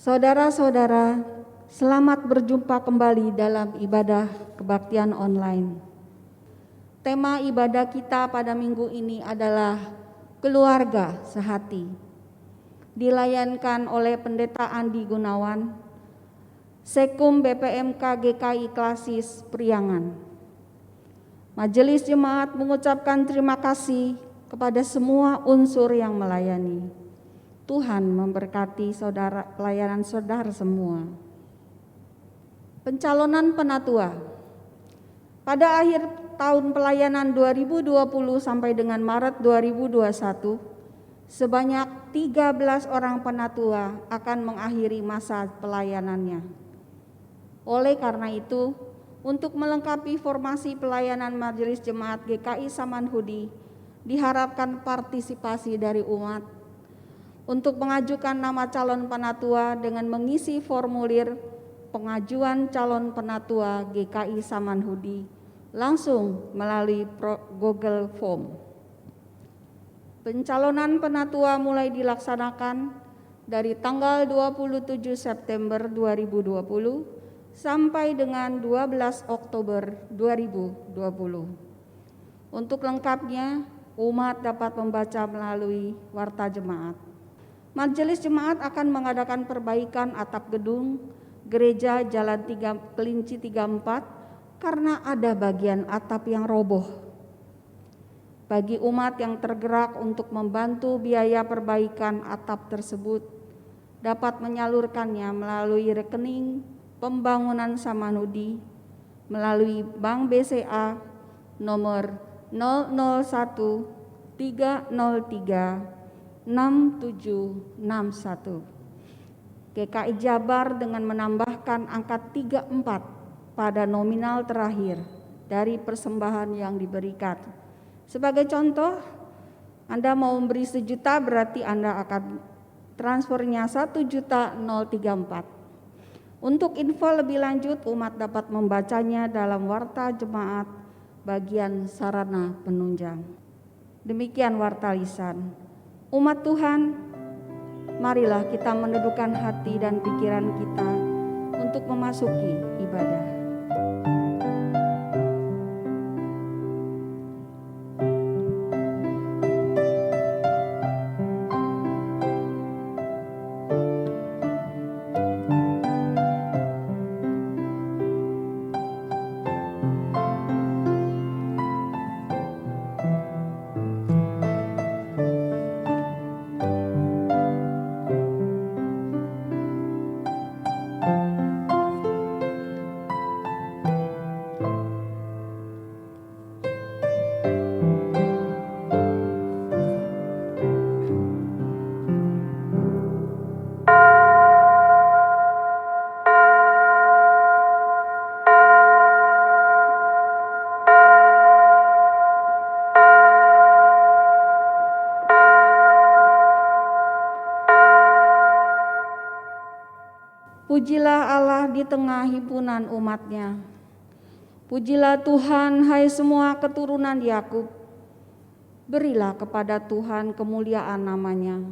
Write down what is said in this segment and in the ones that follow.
Saudara-saudara, selamat berjumpa kembali dalam ibadah kebaktian online. Tema ibadah kita pada minggu ini adalah keluarga sehati. Dilayankan oleh Pendeta Andi Gunawan, Sekum BPMK GKI Klasis Priangan. Majelis Jemaat mengucapkan terima kasih kepada semua unsur yang melayani. Tuhan memberkati pelayanan saudara semua. Pencalonan penatua. Pada akhir tahun pelayanan 2020 sampai dengan Maret 2021, sebanyak 13 orang penatua akan mengakhiri masa pelayanannya. Oleh karena itu, untuk melengkapi formasi pelayanan Majelis Jemaat GKI Samanhudi, diharapkan partisipasi dari umat untuk mengajukan nama calon penatua dengan mengisi formulir pengajuan calon penatua GKI Samanhudi langsung melalui Google Form. Pencalonan penatua mulai dilaksanakan dari tanggal 27 September 2020 sampai dengan 12 Oktober 2020. Untuk lengkapnya, umat dapat membaca melalui Warta Jemaat. Majelis Jemaat akan mengadakan perbaikan atap gedung Gereja Jalan Kelinci 34 karena ada bagian atap yang roboh. Bagi umat yang tergerak untuk membantu biaya perbaikan atap tersebut, dapat menyalurkannya melalui rekening pembangunan Samanhudi melalui Bank BCA nomor 001 303 6761. GKI Jabar dengan menambahkan angka 34 pada nominal terakhir dari persembahan yang diberikan. Sebagai contoh, Anda mau memberi 1 juta, berarti Anda akan transfernya 1.034. Untuk info lebih lanjut, umat dapat membacanya dalam Warta Jemaat bagian sarana penunjang. Demikian warta lisan. Umat Tuhan, marilah kita menundukkan hati dan pikiran kita untuk memasuki ibadah. Pujilah Allah di tengah himpunan umat-Nya. Pujilah Tuhan, hai semua keturunan Yakub. Berilah kepada Tuhan kemuliaan nama-Nya.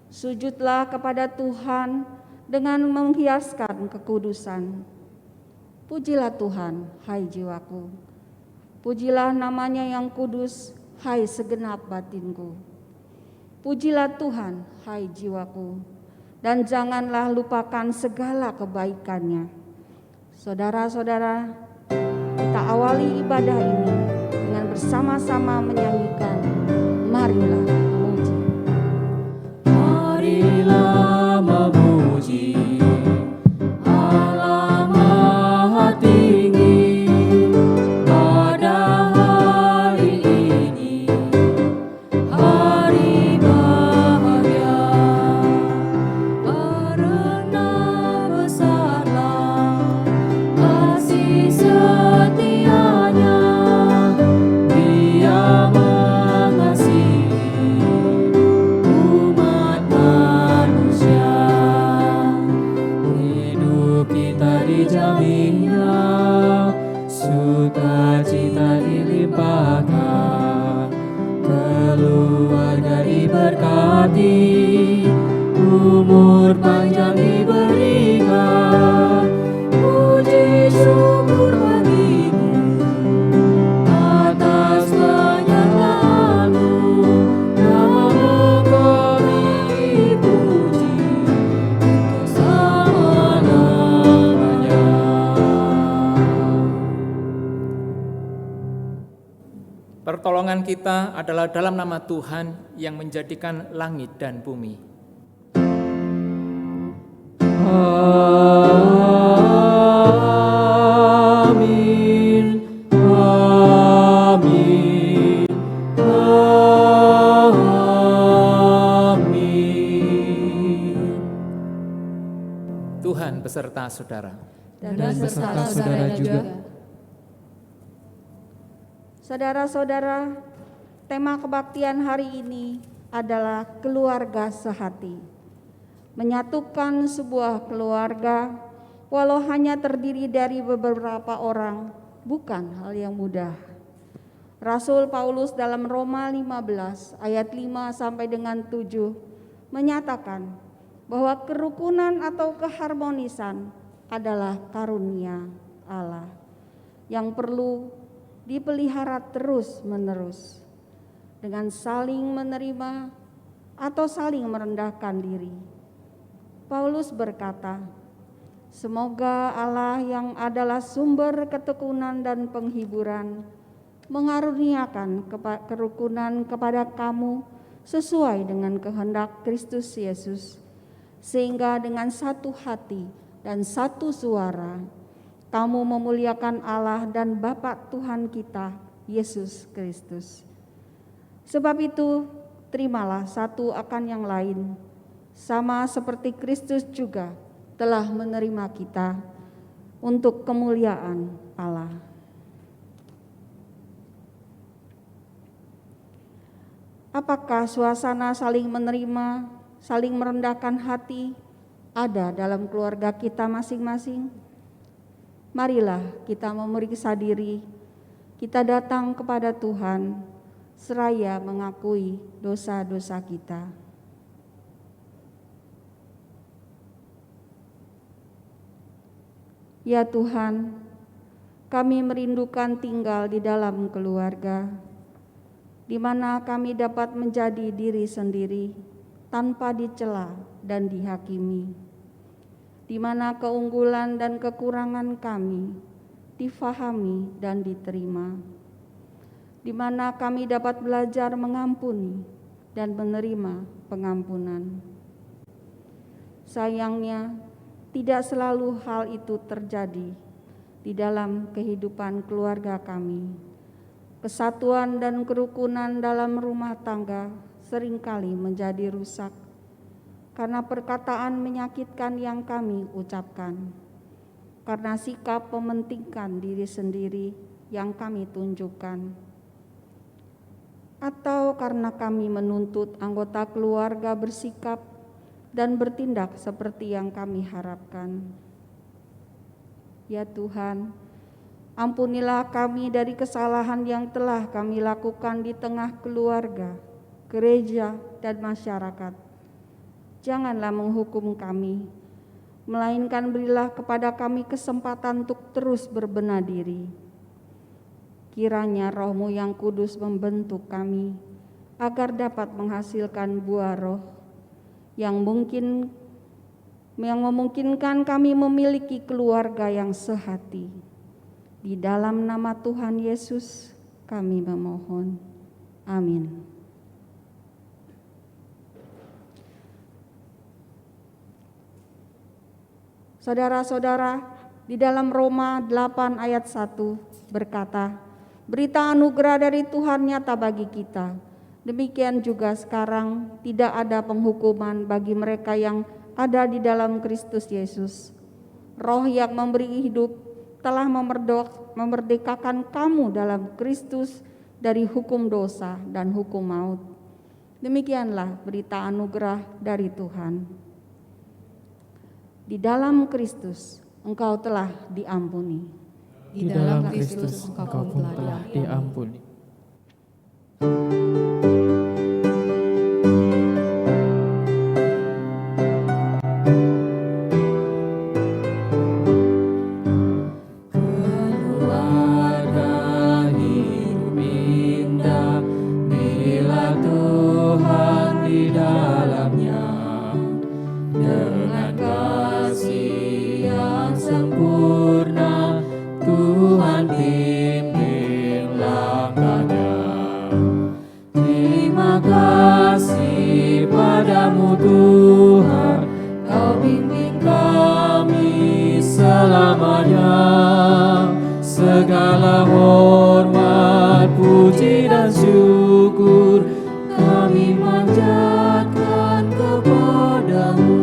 Sujudlah kepada Tuhan dengan menghiaskan kekudusan. Pujilah Tuhan, hai jiwaku. Pujilah nama-Nya yang kudus, hai segenap batinku. Pujilah Tuhan, hai jiwaku. Dan janganlah lupakan segala kebaikan-Nya. Saudara-saudara, kita awali ibadah ini dengan bersama-sama menyanyikan Marilah Memuji. Marilah memuji Allah Maha Tinggi pada hari ini, hari bahagia. Karena besarlah kasih setia-Nya, Dia mengasihi pertolongan kita adalah dalam nama Tuhan yang menjadikan langit dan bumi. Amin. Amin. Amin. Tuhan beserta saudara. Dan beserta saudara juga. Saudara-saudara, tema kebaktian hari ini adalah keluarga sehati. Menyatukan sebuah keluarga, walau hanya terdiri dari beberapa orang, bukan hal yang mudah. Rasul Paulus dalam Roma 15 ayat 5 sampai dengan 7 menyatakan bahwa kerukunan atau keharmonisan adalah karunia Allah yang perlu dipelihara terus-menerus dengan saling menerima atau saling merendahkan diri. Paulus berkata, semoga Allah yang adalah sumber ketekunan dan penghiburan mengaruniakan kerukunan kepada kamu sesuai dengan kehendak Kristus Yesus, sehingga dengan satu hati dan satu suara kamu memuliakan Allah dan Bapa Tuhan kita, Yesus Kristus. Sebab itu, terimalah satu akan yang lain, sama seperti Kristus juga telah menerima kita untuk kemuliaan Allah. Apakah suasana saling menerima, saling merendahkan hati ada dalam keluarga kita masing-masing? Marilah kita memeriksa diri, kita datang kepada Tuhan, seraya mengakui dosa-dosa kita. Ya Tuhan, kami merindukan tinggal di dalam keluarga, di mana kami dapat menjadi diri sendiri tanpa dicela dan dihakimi, di mana keunggulan dan kekurangan kami difahami dan diterima, di mana kami dapat belajar mengampuni dan menerima pengampunan. Sayangnya, tidak selalu hal itu terjadi di dalam kehidupan keluarga kami. Kesatuan dan kerukunan dalam rumah tangga seringkali menjadi rusak karena perkataan menyakitkan yang kami ucapkan, karena sikap mementingkan diri sendiri yang kami tunjukkan, atau karena kami menuntut anggota keluarga bersikap dan bertindak seperti yang kami harapkan. Ya Tuhan, ampunilah kami dari kesalahan yang telah kami lakukan di tengah keluarga, gereja, dan masyarakat. Janganlah menghukum kami, melainkan berilah kepada kami kesempatan untuk terus berbenah diri. Kiranya Roh-Mu yang kudus membentuk kami, agar dapat menghasilkan buah roh yang memungkinkan kami memiliki keluarga yang sehati. Di dalam nama Tuhan Yesus kami memohon. Amin. Saudara-saudara, di dalam Roma 8 ayat 1 berkata, berita anugerah dari Tuhan nyata bagi kita. Demikian juga sekarang tidak ada penghukuman bagi mereka yang ada di dalam Kristus Yesus. Roh yang memberi hidup telah memerdekakan kamu dalam Kristus dari hukum dosa dan hukum maut. Demikianlah berita anugerah dari Tuhan. Di dalam Kristus engkau telah diampuni. Di dalam Kristus engkau pun telah diampuni. Tuhan pimpin langkahnya. Segala hormat, puji dan syukur kami panjatkan kepadamu.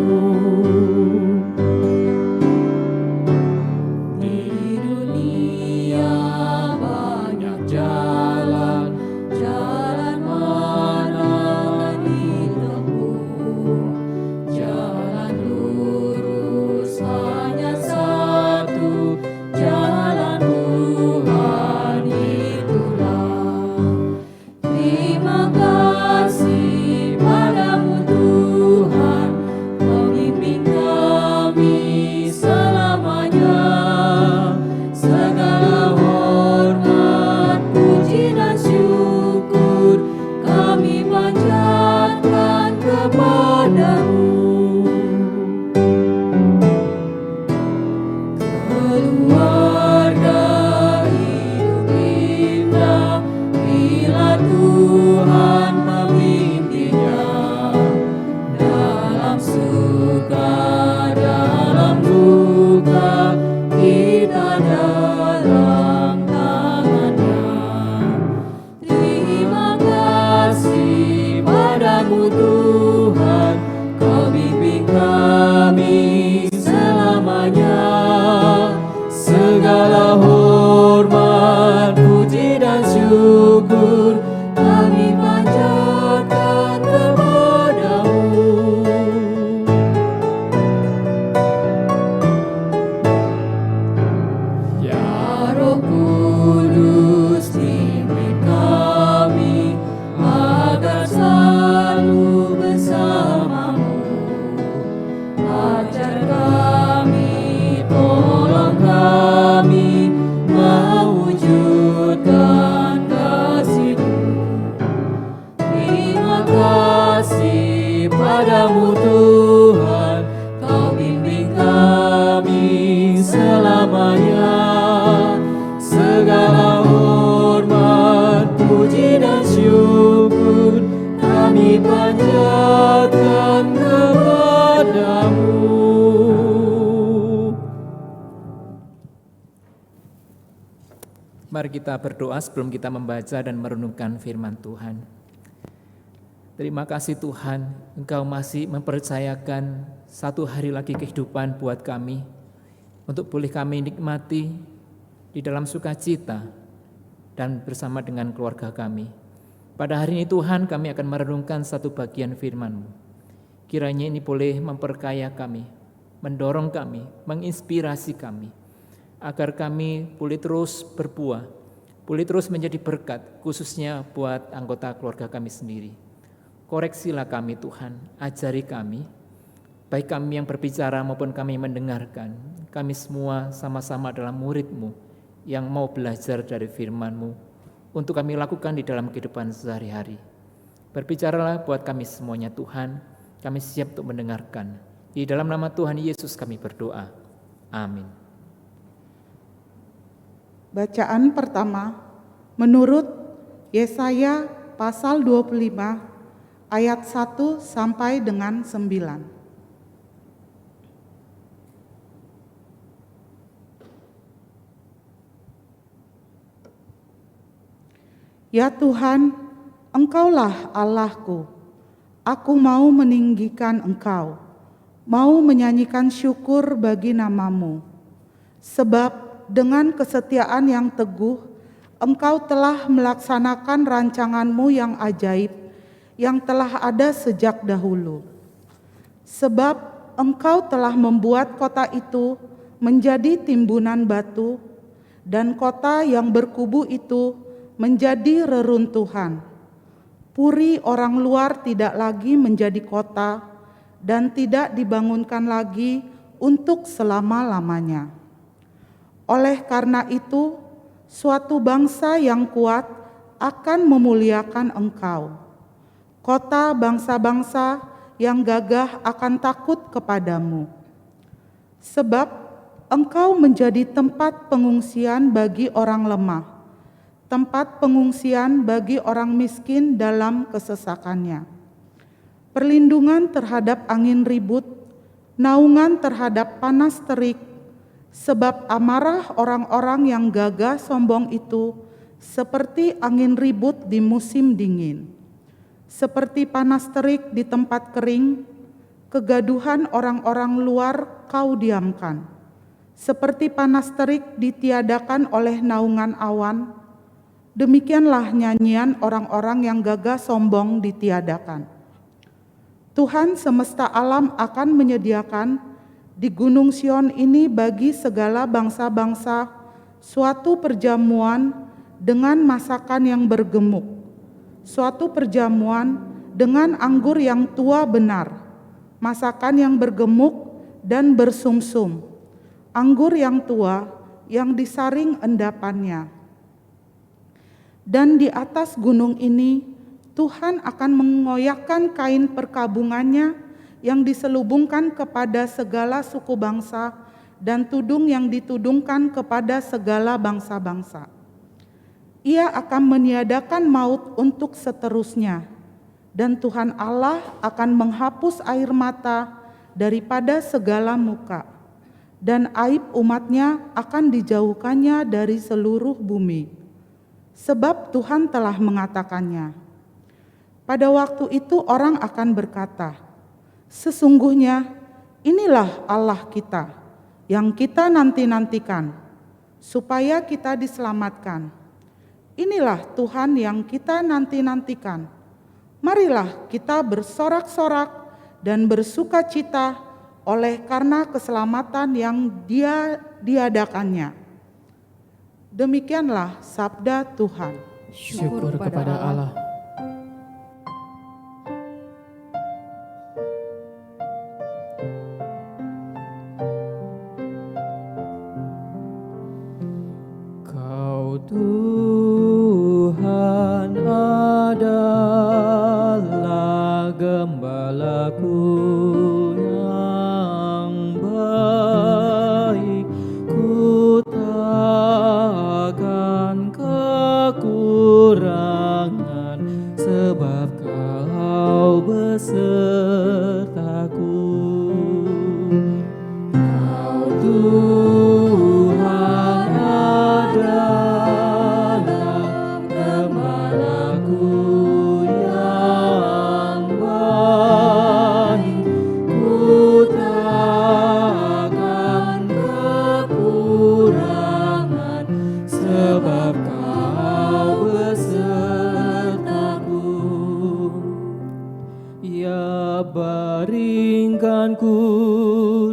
Di dunia banyak jalan, jalan mana yang ditempuh? Jalan lurus hanya satu, jalan Tuhan itulah. Terima kasih padamu Tuhan, pemimpin kami selamanya. Segala hormat, puji dan syukur kami panjatkan kepadamu. Keluarga hidup indah bila Tuhan memimpinnya. Dalam suka, dalam duka, kita dalam tangannya. Terima kasih padamu Tuhan, Kau bimbing kami selamanya. Segala hormat, puji dan syukur kami panjatkan kepadamu. Ya Roh Kudus, pimpin kami agar selalu bersamamu. Ajar kami, tolong kami mewujudkan kasih-Mu. Terima kasih padamu Tuhan, Kau bimbing kami selamanya. Segala hormat, puji dan syukur kami panjatkan kepadamu. Mari kita berdoa sebelum kita membaca dan merenungkan firman Tuhan. Terima kasih Tuhan, Engkau masih mempercayakan satu hari lagi kehidupan buat kami, untuk boleh kami nikmati di dalam sukacita dan bersama dengan keluarga kami. Pada hari ini Tuhan, kami akan merenungkan satu bagian firman-Mu. Kiranya ini boleh memperkaya kami, mendorong kami, menginspirasi kami, agar kami boleh terus berbuah, boleh terus menjadi berkat, khususnya buat anggota keluarga kami sendiri. Koreksilah kami Tuhan, ajari kami, baik kami yang berbicara maupun kami mendengarkan. Kami semua sama-sama adalah murid-Mu yang mau belajar dari firman-Mu untuk kami lakukan di dalam kehidupan sehari-hari. Berbicaralah buat kami semuanya Tuhan, kami siap untuk mendengarkan. Di dalam nama Tuhan Yesus kami berdoa. Amin. Bacaan pertama menurut Yesaya pasal 25 ayat 1 sampai dengan 9. Ya Tuhan, Engkaulah Allahku. Aku mau meninggikan Engkau, mau menyanyikan syukur bagi nama-Mu. Sebab dengan kesetiaan yang teguh, Engkau telah melaksanakan rancangan-Mu yang ajaib, yang telah ada sejak dahulu. Sebab Engkau telah membuat kota itu menjadi timbunan batu, dan kota yang berkubu itu menjadi reruntuhan. Puri orang luar tidak lagi menjadi kota, dan tidak dibangunkan lagi untuk selama-lamanya. Oleh karena itu, suatu bangsa yang kuat akan memuliakan Engkau. Kota bangsa-bangsa yang gagah akan takut kepadamu. Sebab Engkau menjadi tempat pengungsian bagi orang lemah, tempat pengungsian bagi orang miskin dalam kesesakannya. Perlindungan terhadap angin ribut, naungan terhadap panas terik, Sebab amarah orang-orang yang gagah sombong itu seperti angin ribut di musim dingin, seperti panas terik di tempat kering, kegaduhan orang-orang luar kau diamkan. Seperti panas terik ditiadakan oleh naungan awan, demikianlah nyanyian orang-orang yang gagah sombong ditiadakan. Tuhan semesta alam akan menyediakan di Gunung Sion ini bagi segala bangsa-bangsa suatu perjamuan dengan masakan yang bergemuk, suatu perjamuan dengan anggur yang tua benar, masakan yang bergemuk dan bersumsum, anggur yang tua yang disaring endapannya. Dan di atas gunung ini Tuhan akan mengoyakkan kain perkabungannya yang diselubungkan kepada segala suku bangsa dan tudung yang ditudungkan kepada segala bangsa-bangsa. Ia akan meniadakan maut untuk seterusnya, dan Tuhan Allah akan menghapus air mata daripada segala muka, dan aib umatnya akan dijauhkannya dari seluruh bumi. Sebab Tuhan telah mengatakannya. Pada waktu itu orang akan berkata, sesungguhnya inilah Allah kita yang kita nanti-nantikan, supaya kita diselamatkan. Inilah Tuhan yang kita nanti-nantikan. Marilah kita bersorak-sorak dan bersuka cita oleh karena keselamatan yang Dia diadakannya. Demikianlah sabda Tuhan. Syukur kepada Allah. Tuhan adalah gembalaku yang baik, ku takkan kekurangan, sebab Kau besertaku. Kau Tuhan adalah gembalaku yang baik, ku takkan kekurangan, sebab Kau besertaku. Ia baringkanku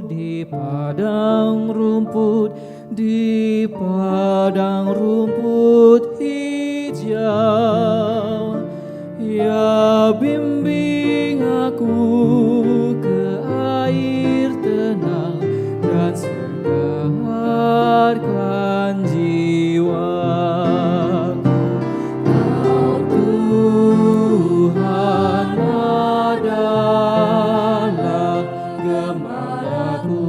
di padang rumput, di padang rumput hijau. Ia bimbing aku ke air tenang dan segarkan jiwaku. Kau Tuhan adalah gembalaku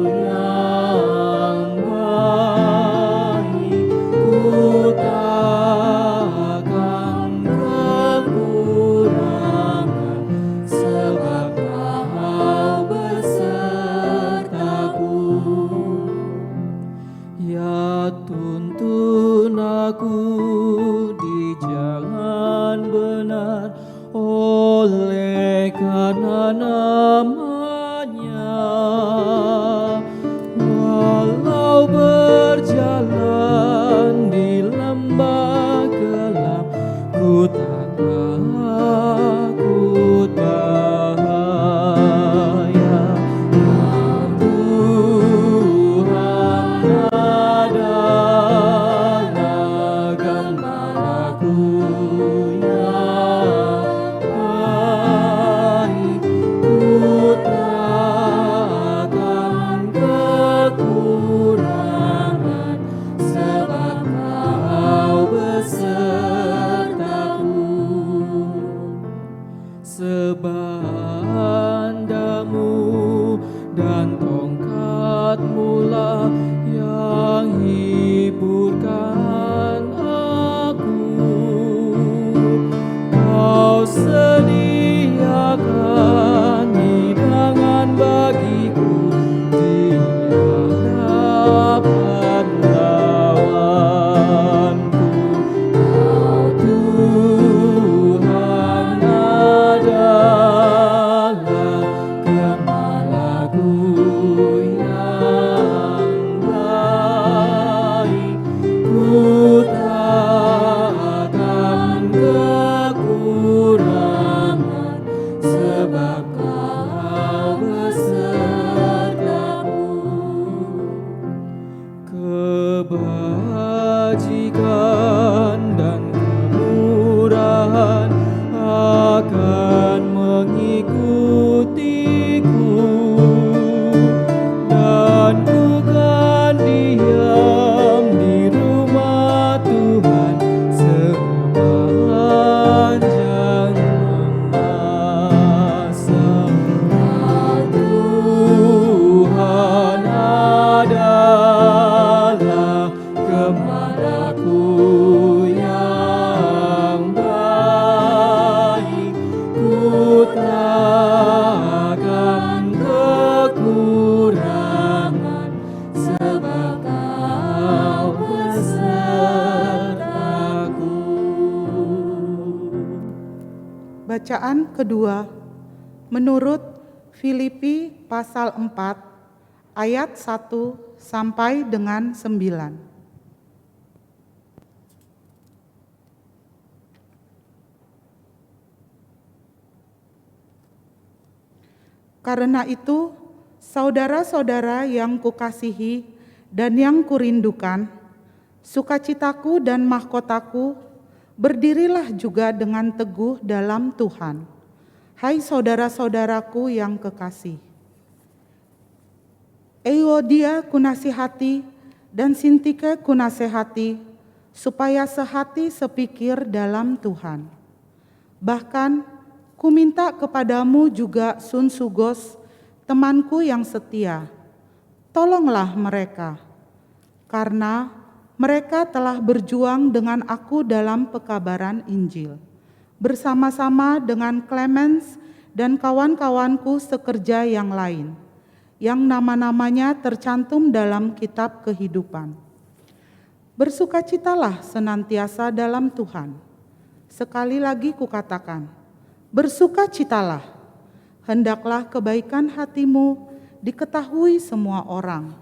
yang baik, ku takkan kekurangan, sebab Kau besertaku. Ya tuntun aku di jalan benar oleh karena nama-Nya. Walau berjalan di lembah gelap, ku tak takut bahaya. Kau Tuhan adalah gembalaku yang baik, ku kebajikan dan kemurahan akan mengikutiku, dan ku kan diam di rumah Tuhan sepanjang masa. Tuhan adalah Gembalaku yang baik, ku takkan kekurangan, sebab Kau besertaku. Bacaan kedua menurut Filipi pasal 4 ayat 1 sampai dengan 9. Karena itu, saudara-saudara yang kukasihi dan yang kurindukan, sukacitaku dan mahkotaku, berdirilah juga dengan teguh dalam Tuhan. Hai saudara-saudaraku yang kekasih. Euodia kunasihati dan Sintike kunasihati, supaya sehati sepikir dalam Tuhan. Bahkan ku minta kepadamu juga Sunsugos, temanku yang setia. Tolonglah mereka, karena mereka telah berjuang dengan aku dalam pekabaran Injil, bersama-sama dengan Clemens dan kawan-kawanku sekerja yang lain, yang nama-namanya tercantum dalam kitab kehidupan. Bersukacitalah senantiasa dalam Tuhan. Sekali lagi kukatakan, bersukacitalah. Hendaklah kebaikan hatimu diketahui semua orang.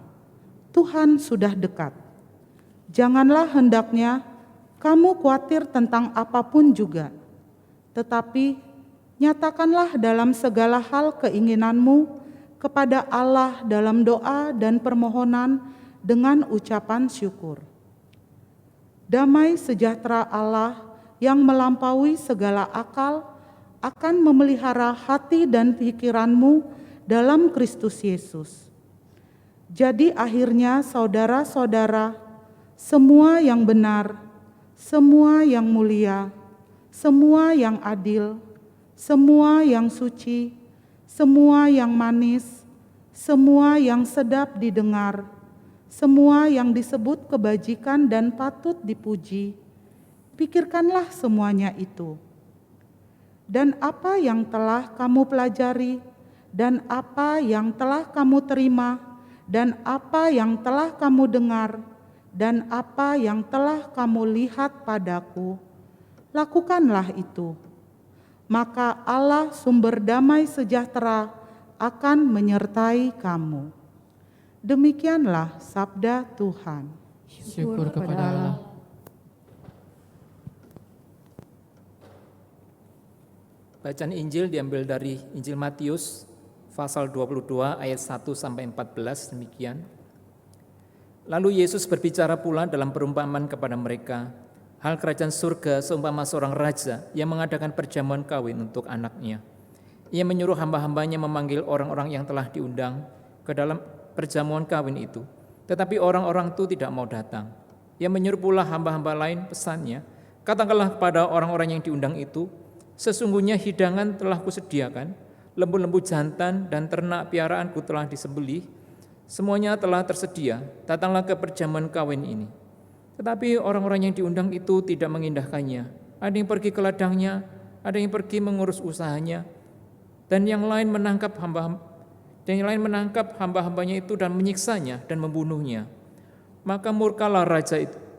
Tuhan sudah dekat. Janganlah hendaknya kamu khawatir tentang apapun juga, tetapi nyatakanlah dalam segala hal keinginanmu kepada Allah dalam doa dan permohonan dengan ucapan syukur. Damai sejahtera Allah yang melampaui segala akal akan memelihara hati dan pikiranmu dalam Kristus Yesus. Jadi akhirnya saudara-saudara, semua yang benar, semua yang mulia, semua yang adil, semua yang suci, semua yang manis, semua yang sedap didengar, semua yang disebut kebajikan dan patut dipuji, pikirkanlah semuanya itu. Dan apa yang telah kamu pelajari, dan apa yang telah kamu terima, dan apa yang telah kamu dengar, dan apa yang telah kamu lihat padaku, lakukanlah itu. Maka Allah sumber damai sejahtera akan menyertai kamu. Demikianlah sabda Tuhan. Syukur kepada Allah. Bacaan Injil diambil dari Injil Matius pasal 22 ayat 1 sampai 14 demikian. Lalu Yesus berbicara pula dalam perumpamaan kepada mereka, hal kerajaan surga seumpama seorang raja yang mengadakan perjamuan kawin untuk anaknya. Ia menyuruh hamba-hambanya memanggil orang-orang yang telah diundang ke dalam perjamuan kawin itu, tetapi orang-orang itu tidak mau datang. Ia menyuruh pula hamba-hamba lain, pesannya, katakanlah kepada orang-orang yang diundang itu, sesungguhnya hidangan telah kusediakan, lembu-lembu jantan dan ternak piaraanku telah disembelih, semuanya telah tersedia, datanglah ke perjamuan kawin ini. Tetapi orang-orang yang diundang itu tidak mengindahkannya. Ada yang pergi ke ladangnya, ada yang pergi mengurus usahanya, dan yang lain menangkap hamba-hambanya itu dan menyiksanya dan membunuhnya. Maka murkalah raja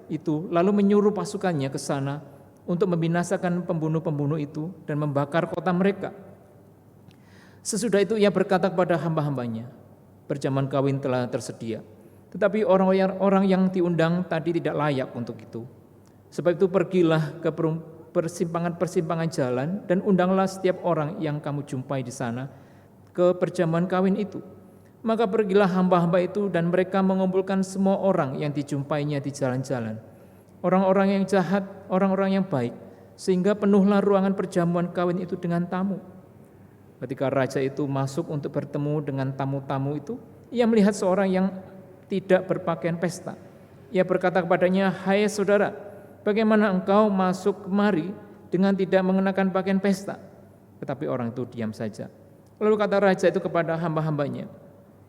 itu lalu menyuruh pasukannya ke sana untuk membinasakan pembunuh-pembunuh itu dan membakar kota mereka. Sesudah itu ia berkata kepada hamba-hambanya, perjamuan kawin telah tersedia, tetapi orang-orang yang diundang tadi tidak layak untuk itu. Sebab itu pergilah ke persimpangan-persimpangan jalan dan undanglah setiap orang yang kamu jumpai di sana ke perjamuan kawin itu. Maka pergilah hamba-hamba itu dan mereka mengumpulkan semua orang yang dijumpainya di jalan-jalan, orang-orang yang jahat, orang-orang yang baik, sehingga penuhlah ruangan perjamuan kawin itu dengan tamu. Ketika raja itu masuk untuk bertemu dengan tamu-tamu itu, ia melihat seorang yang tidak berpakaian pesta. Ia berkata kepadanya, "Hai saudara, bagaimana engkau masuk kemari dengan tidak mengenakan pakaian pesta?" Tetapi orang itu diam saja. Lalu kata raja itu kepada hamba-hambanya,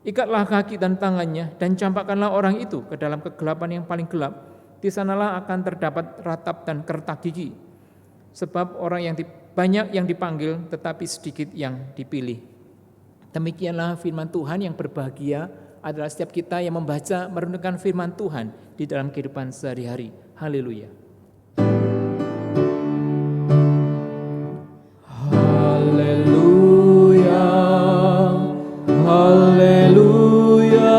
"Ikatlah kaki dan tangannya dan campakkanlah orang itu ke dalam kegelapan yang paling gelap. Di sanalah akan terdapat ratap dan kertak gigi. Sebab orang yang banyak yang dipanggil, tetapi sedikit yang dipilih." Demikianlah firman Tuhan. Yang berbahagia adalah setiap kita yang membaca, merenungkan firman Tuhan di dalam kehidupan sehari-hari. Haleluya. Haleluya, haleluya,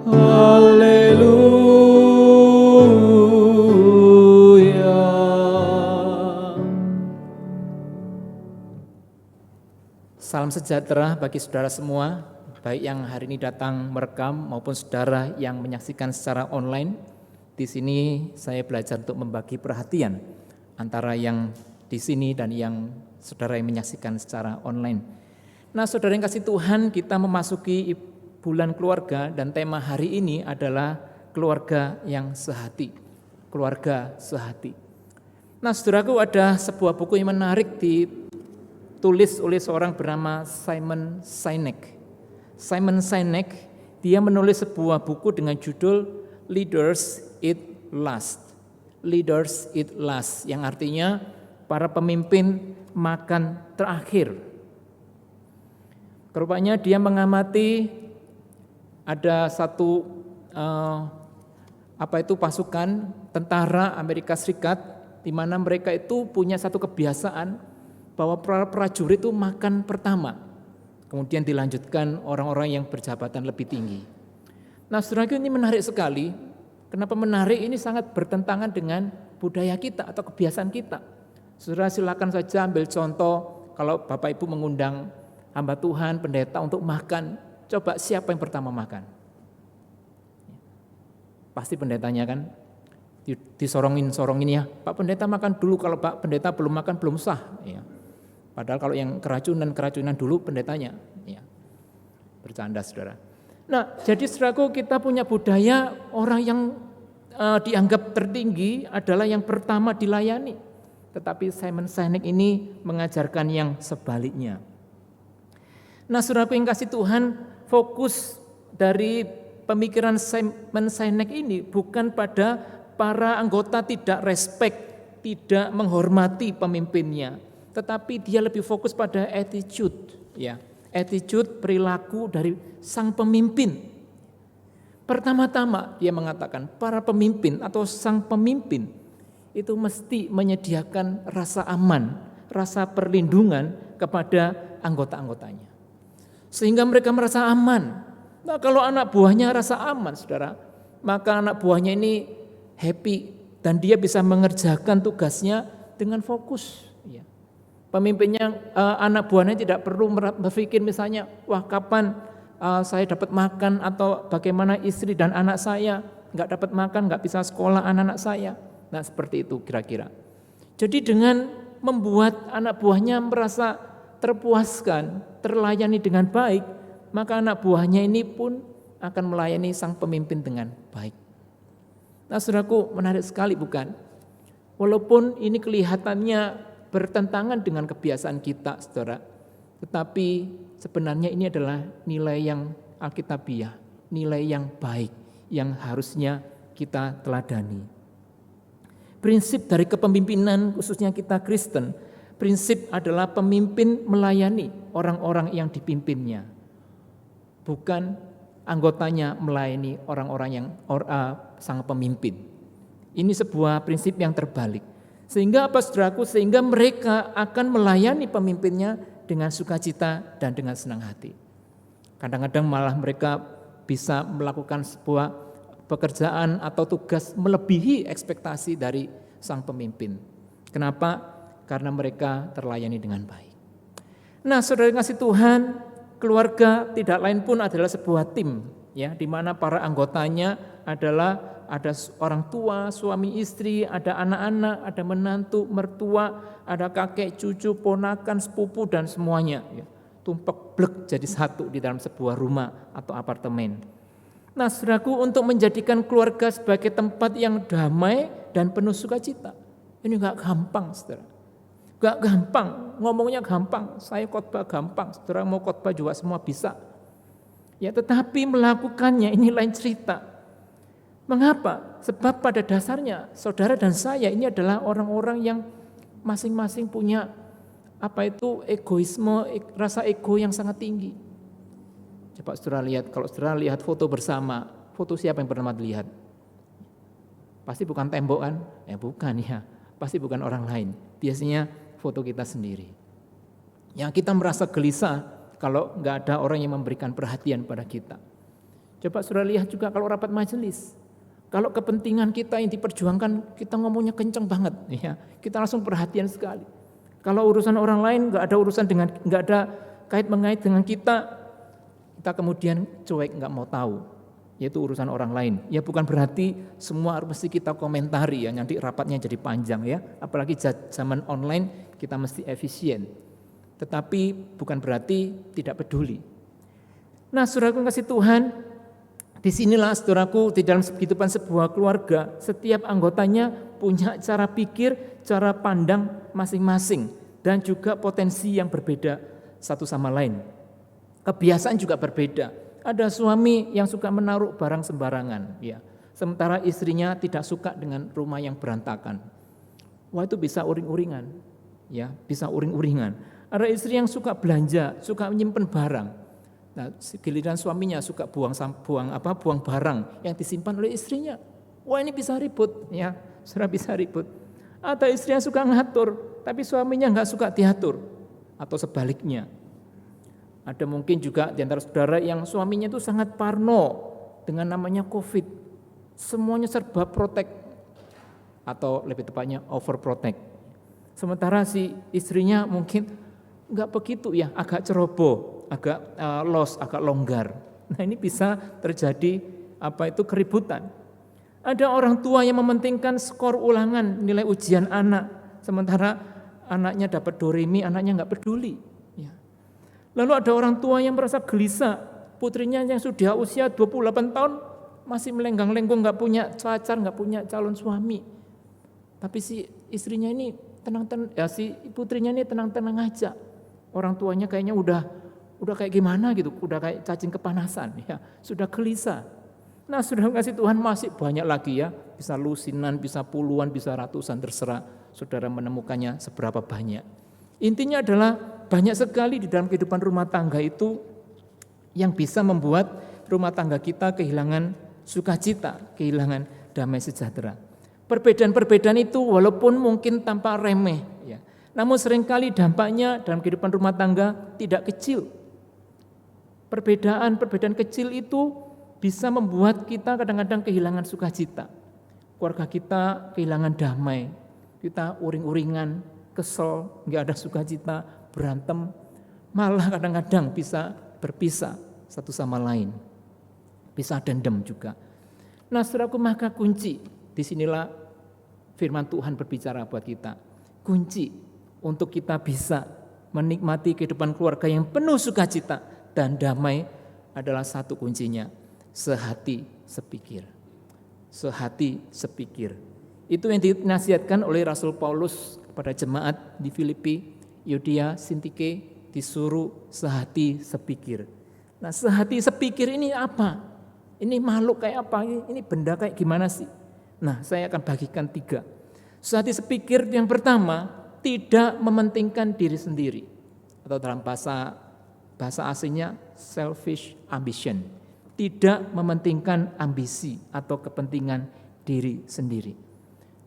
haleluya. Salam sejahtera bagi saudara semua, baik yang hari ini datang merekam maupun saudara yang menyaksikan secara online. Di sini saya belajar untuk membagi perhatian antara yang di sini dan yang saudara yang menyaksikan secara online. Nah, saudara yang kasih Tuhan, kita memasuki bulan keluarga dan tema hari ini adalah keluarga yang sehati. Keluarga sehati. Nah, saudaraku, ada sebuah buku yang menarik ditulis oleh seorang bernama Simon Sinek. Simon Sinek, dia menulis sebuah buku dengan judul Leaders Eat Last. Leaders Eat Last, yang artinya para pemimpin makan terakhir. Rupanya dia mengamati ada satu pasukan tentara Amerika Serikat, di mana mereka itu punya satu kebiasaan bahwa prajurit itu makan pertama, kemudian dilanjutkan orang-orang yang berjabatan lebih tinggi. Nah, saudara, ini menarik sekali. Kenapa menarik? Ini sangat bertentangan dengan budaya kita atau kebiasaan kita. Saudara, silakan saja ambil contoh, kalau Bapak Ibu mengundang hamba Tuhan, pendeta untuk makan, coba siapa yang pertama makan? Pasti pendetanya kan, disorongin ya, Pak Pendeta makan dulu, kalau Pak Pendeta belum makan belum sah. Ya. Padahal kalau yang keracunan dulu pendetanya. Ya. Bercanda, saudara. Nah, jadi saudaraku, kita punya budaya orang yang dianggap tertinggi adalah yang pertama dilayani. Tetapi Simon Sinek ini mengajarkan yang sebaliknya. Nah, saudaraku yang kasih Tuhan, fokus dari pemikiran Simon Sinek ini bukan pada para anggota tidak respect, tidak menghormati pemimpinnya, tetapi dia lebih fokus pada attitude, ya, attitude, perilaku dari sang pemimpin. Pertama-tama dia mengatakan para pemimpin atau sang pemimpin itu mesti menyediakan rasa aman, rasa perlindungan kepada anggota-anggotanya, sehingga mereka merasa aman. Nah, kalau anak buahnya rasa aman, saudara, maka anak buahnya ini happy dan dia bisa mengerjakan tugasnya dengan fokus. Ya. Pemimpinnya, anak buahnya tidak perlu berpikir misalnya, wah kapan saya dapat makan, atau bagaimana istri dan anak saya nggak dapat makan, nggak bisa sekolah anak-anak saya. Nah, seperti itu kira-kira. Jadi dengan membuat anak buahnya merasa terpuaskan, terlayani dengan baik, maka anak buahnya ini pun akan melayani sang pemimpin dengan baik. Nah, saudaraku, menarik sekali bukan? Walaupun ini kelihatannya bertentangan dengan kebiasaan kita, saudara, tetapi sebenarnya ini adalah nilai yang alkitabiah, nilai yang baik, yang harusnya kita teladani. Prinsip dari kepemimpinan, khususnya kita Kristen, prinsip adalah pemimpin melayani orang-orang yang dipimpinnya, bukan anggotanya melayani orang-orang yang sang pemimpin. Ini sebuah prinsip yang terbalik. Sehingga apa, saudaraku? Sehingga mereka akan melayani pemimpinnya dengan sukacita dan dengan senang hati. Kadang-kadang malah mereka bisa melakukan sebuah pekerjaan atau tugas melebihi ekspektasi dari sang pemimpin. Kenapa? Karena mereka terlayani dengan baik. Nah, saudara kasih Tuhan, keluarga tidak lain pun adalah sebuah tim, ya, di mana para anggotanya adalah ada orang tua, suami istri, ada anak-anak, ada menantu, mertua, ada kakek, cucu, ponakan, sepupu, dan semuanya, ya, tumpek blek jadi satu di dalam sebuah rumah atau apartemen. Nah, saudaraku, untuk menjadikan keluarga sebagai tempat yang damai dan penuh sukacita, ini enggak gampang, saudara. Enggak gampang, ngomongnya gampang, saya khotbah gampang, saudara mau khotbah juga semua bisa. Ya, tetapi melakukannya ini lain cerita. Mengapa? Sebab pada dasarnya saudara dan saya ini adalah orang-orang yang masing-masing punya egoisme, rasa ego yang sangat tinggi. Coba saudara lihat, kalau saudara lihat foto bersama, foto siapa yang pernah dilihat? Pasti bukan tembok kan? Bukan ya, pasti bukan orang lain. Biasanya foto kita sendiri. Yang kita merasa gelisah kalau nggak ada orang yang memberikan perhatian pada kita. Coba saudara lihat juga kalau rapat majelis. Kalau kepentingan kita yang diperjuangkan, kita ngomongnya kenceng banget, ya. Kita langsung perhatian sekali. Kalau urusan orang lain nggak ada kait-mengait dengan kita kemudian cuek, nggak mau tahu. Yaitu urusan orang lain. Ya bukan berarti semua mesti kita komentari, ya. Nanti rapatnya jadi panjang, ya. Apalagi zaman online kita mesti efisien. Tetapi bukan berarti tidak peduli. Nah, saudaraku kasih Tuhan, disinilah saudaraku di dalam kehidupan sebuah keluarga, setiap anggotanya punya cara pikir, cara pandang masing-masing, dan juga potensi yang berbeda satu sama lain. Kebiasaan juga berbeda. Ada suami yang suka menaruh barang sembarangan, ya. Sementara istrinya tidak suka dengan rumah yang berantakan. Wah, itu bisa uring-uringan, ya, bisa uring-uringan. Ada istri yang suka belanja, suka menyimpan barang. Nah, giliran suaminya suka buang barang yang disimpan oleh istrinya. Wah, ini bisa ribut, ya, sudah bisa ribut. Atau istri yang suka ngatur, tapi suaminya nggak suka diatur, atau sebaliknya. Ada mungkin juga di antara saudara yang suaminya itu sangat parno dengan namanya COVID. Semuanya serba protect, atau lebih tepatnya overprotect. Sementara si istrinya mungkin enggak begitu, ya, agak ceroboh, agak agak longgar. Nah, ini bisa terjadi keributan. Ada orang tua yang mementingkan skor ulangan, nilai ujian anak, sementara anaknya dapat doremi, anaknya enggak peduli. Ya. Lalu ada orang tua yang merasa gelisah, putrinya yang sudah usia 28 tahun masih melenggang-lenggong, enggak punya pacar, enggak punya calon suami. Tapi si istrinya ini si putrinya ini tenang-tenang aja. Orang tuanya kayaknya udah kayak gimana gitu, udah kayak cacing kepanasan, ya, sudah gelisah. Nah, sudah kasih Tuhan masih banyak lagi, ya, bisa lusinan, bisa puluhan, bisa ratusan, terserah saudara menemukannya seberapa banyak. Intinya adalah banyak sekali di dalam kehidupan rumah tangga itu yang bisa membuat rumah tangga kita kehilangan sukacita, kehilangan damai sejahtera. Perbedaan-perbedaan itu walaupun mungkin tampak remeh, ya, namun seringkali dampaknya dalam kehidupan rumah tangga tidak kecil. Perbedaan kecil itu bisa membuat kita kadang-kadang kehilangan sukacita. Keluarga kita kehilangan damai. Kita uring-uringan, kesel, nggak ada sukacita, berantem. Malah kadang-kadang bisa berpisah satu sama lain. Bisa dendam juga. Nah, saudaraku, maka kunci, disinilah firman Tuhan berbicara buat kita. Kunci untuk kita bisa menikmati kehidupan keluarga yang penuh sukacita dan damai adalah satu kuncinya, sehati sepikir. Sehati sepikir. Itu yang dinasihatkan oleh Rasul Paulus kepada jemaat di Filipi, Yudea, Sintike, disuruh sehati sepikir. Nah, sehati sepikir ini apa? Ini makhluk kayak apa? Ini benda kayak gimana sih? Nah, saya akan bagikan 3. Sehati sepikir yang pertama, tidak mementingkan diri sendiri, atau dalam bahasa aslinya selfish ambition, tidak mementingkan ambisi atau kepentingan diri sendiri.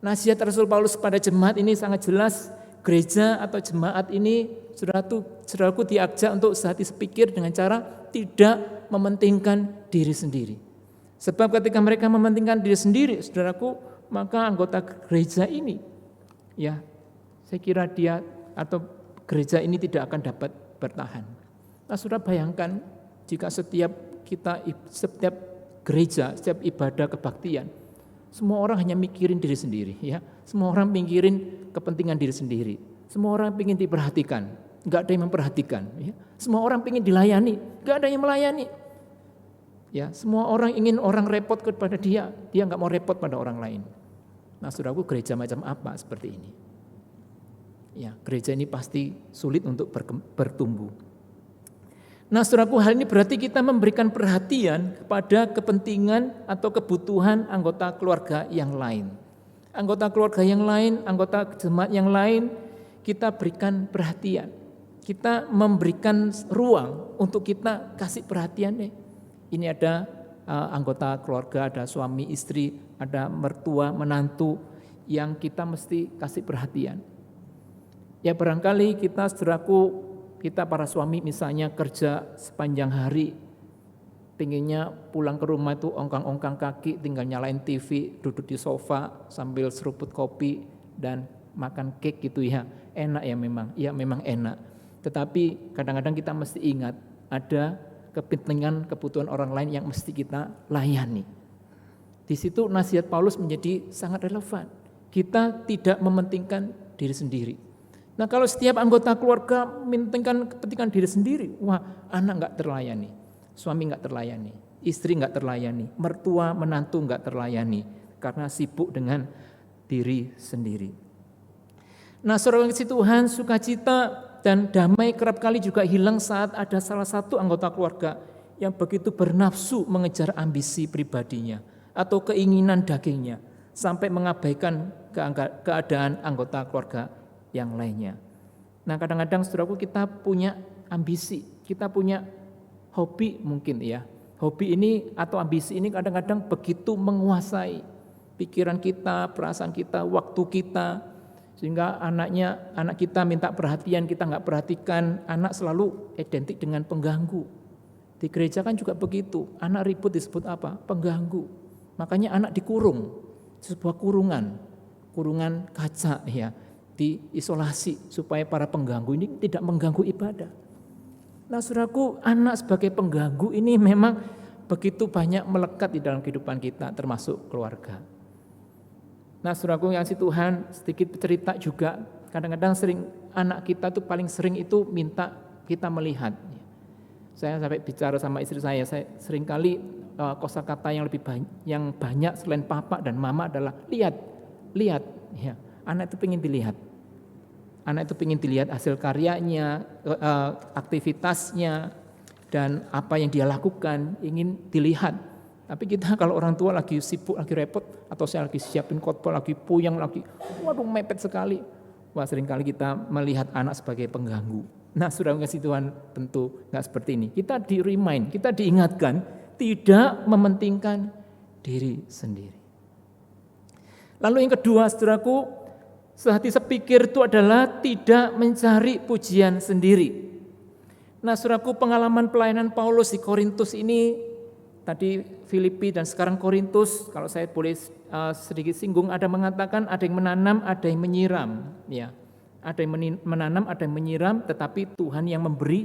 Nasihat Rasul Paulus pada jemaat ini sangat jelas. Gereja atau jemaat ini, saudaraku, diajak untuk sehati sepikir dengan cara tidak mementingkan diri sendiri. Sebab ketika mereka mementingkan diri sendiri, saudaraku, maka anggota gereja ini, ya, saya kira dia atau gereja ini tidak akan dapat bertahan. Nah, saudara bayangkan jika setiap gereja, setiap ibadah kebaktian, semua orang hanya mikirin diri sendiri, ya. Semua orang mikirin kepentingan diri sendiri. Semua orang ingin diperhatikan, nggak ada yang memperhatikan. Ya. Semua orang ingin dilayani, nggak ada yang melayani. Ya, semua orang ingin orang repot kepada dia nggak mau repot pada orang lain. Nah, saudaraku, gereja macam apa seperti ini? Ya, gereja ini pasti sulit untuk bertumbuh. Nah, saudaraku, hal ini berarti kita memberikan perhatian kepada kepentingan atau kebutuhan anggota keluarga yang lain. Anggota keluarga yang lain, anggota jemaat yang lain, kita berikan perhatian. Kita memberikan ruang untuk kita kasih perhatian deh. Ini ada anggota keluarga, ada suami, istri, ada mertua, menantu yang kita mesti kasih perhatian. Ya barangkali kita, saudaraku, kita para suami misalnya kerja sepanjang hari, pinginnya pulang ke rumah itu ongkang-ongkang kaki, tinggal nyalain TV, duduk di sofa sambil seruput kopi dan makan cake gitu ya. Enak ya memang enak. Tetapi kadang-kadang kita mesti ingat ada kepentingan, kebutuhan orang lain yang mesti kita layani. Di situ nasihat Paulus menjadi sangat relevan. Kita tidak mementingkan diri sendiri. Nah, kalau setiap anggota keluarga mementingkan kepentingan diri sendiri, wah, anak enggak terlayani, suami enggak terlayani, istri enggak terlayani, mertua, menantu enggak terlayani karena sibuk dengan diri sendiri. Nah, saudara kasih Tuhan, sukacita dan damai kerap kali juga hilang saat ada salah satu anggota keluarga yang begitu bernafsu mengejar ambisi pribadinya atau keinginan dagingnya sampai mengabaikan keadaan anggota keluarga yang lainnya. Nah, kadang-kadang saudaraku, kita punya ambisi, kita punya hobi mungkin ya. Hobi ini atau ambisi ini kadang-kadang begitu menguasai pikiran kita, perasaan kita, waktu kita, sehingga anak kita minta perhatian, kita nggak perhatikan. Anak selalu identik dengan pengganggu. Di gereja kan juga begitu, anak ribut disebut apa? Pengganggu. Makanya anak dikurung, sebuah kurungan kaca ya, diisolasi supaya para pengganggu ini tidak mengganggu ibadah. Nah, saudaraku, anak sebagai pengganggu ini memang begitu banyak melekat di dalam kehidupan kita, termasuk keluarga. Nah, saudaraku yang kasih Tuhan, sedikit cerita juga, kadang-kadang anak kita tuh paling sering itu minta kita melihat. Saya sampai bicara sama istri saya seringkali kosakata yang yang banyak selain papa dan mama adalah lihat. Ya, anak itu pengen dilihat. Anak itu pengen dilihat hasil karyanya, aktivitasnya, dan apa yang dia lakukan, ingin dilihat. Tapi kita kalau orang tua lagi sibuk, lagi repot, atau saya lagi siapin khotbah, lagi puyeng, waduh mepet sekali. Wah, seringkali kita melihat anak sebagai pengganggu. Nah, sudah kasih Tuhan tentu nggak seperti ini. Kita di-remind, kita diingatkan, tidak mementingkan diri sendiri. Lalu yang kedua, saudaraku, sehati sepikir itu adalah tidak mencari pujian sendiri. Nah, saudaraku, pengalaman pelayanan Paulus di Korintus ini, tadi Filipi dan sekarang Korintus, kalau saya boleh sedikit singgung, ada mengatakan ada yang menanam, ada yang menyiram, ya. Ada yang menanam, ada yang menyiram, tetapi Tuhan yang memberi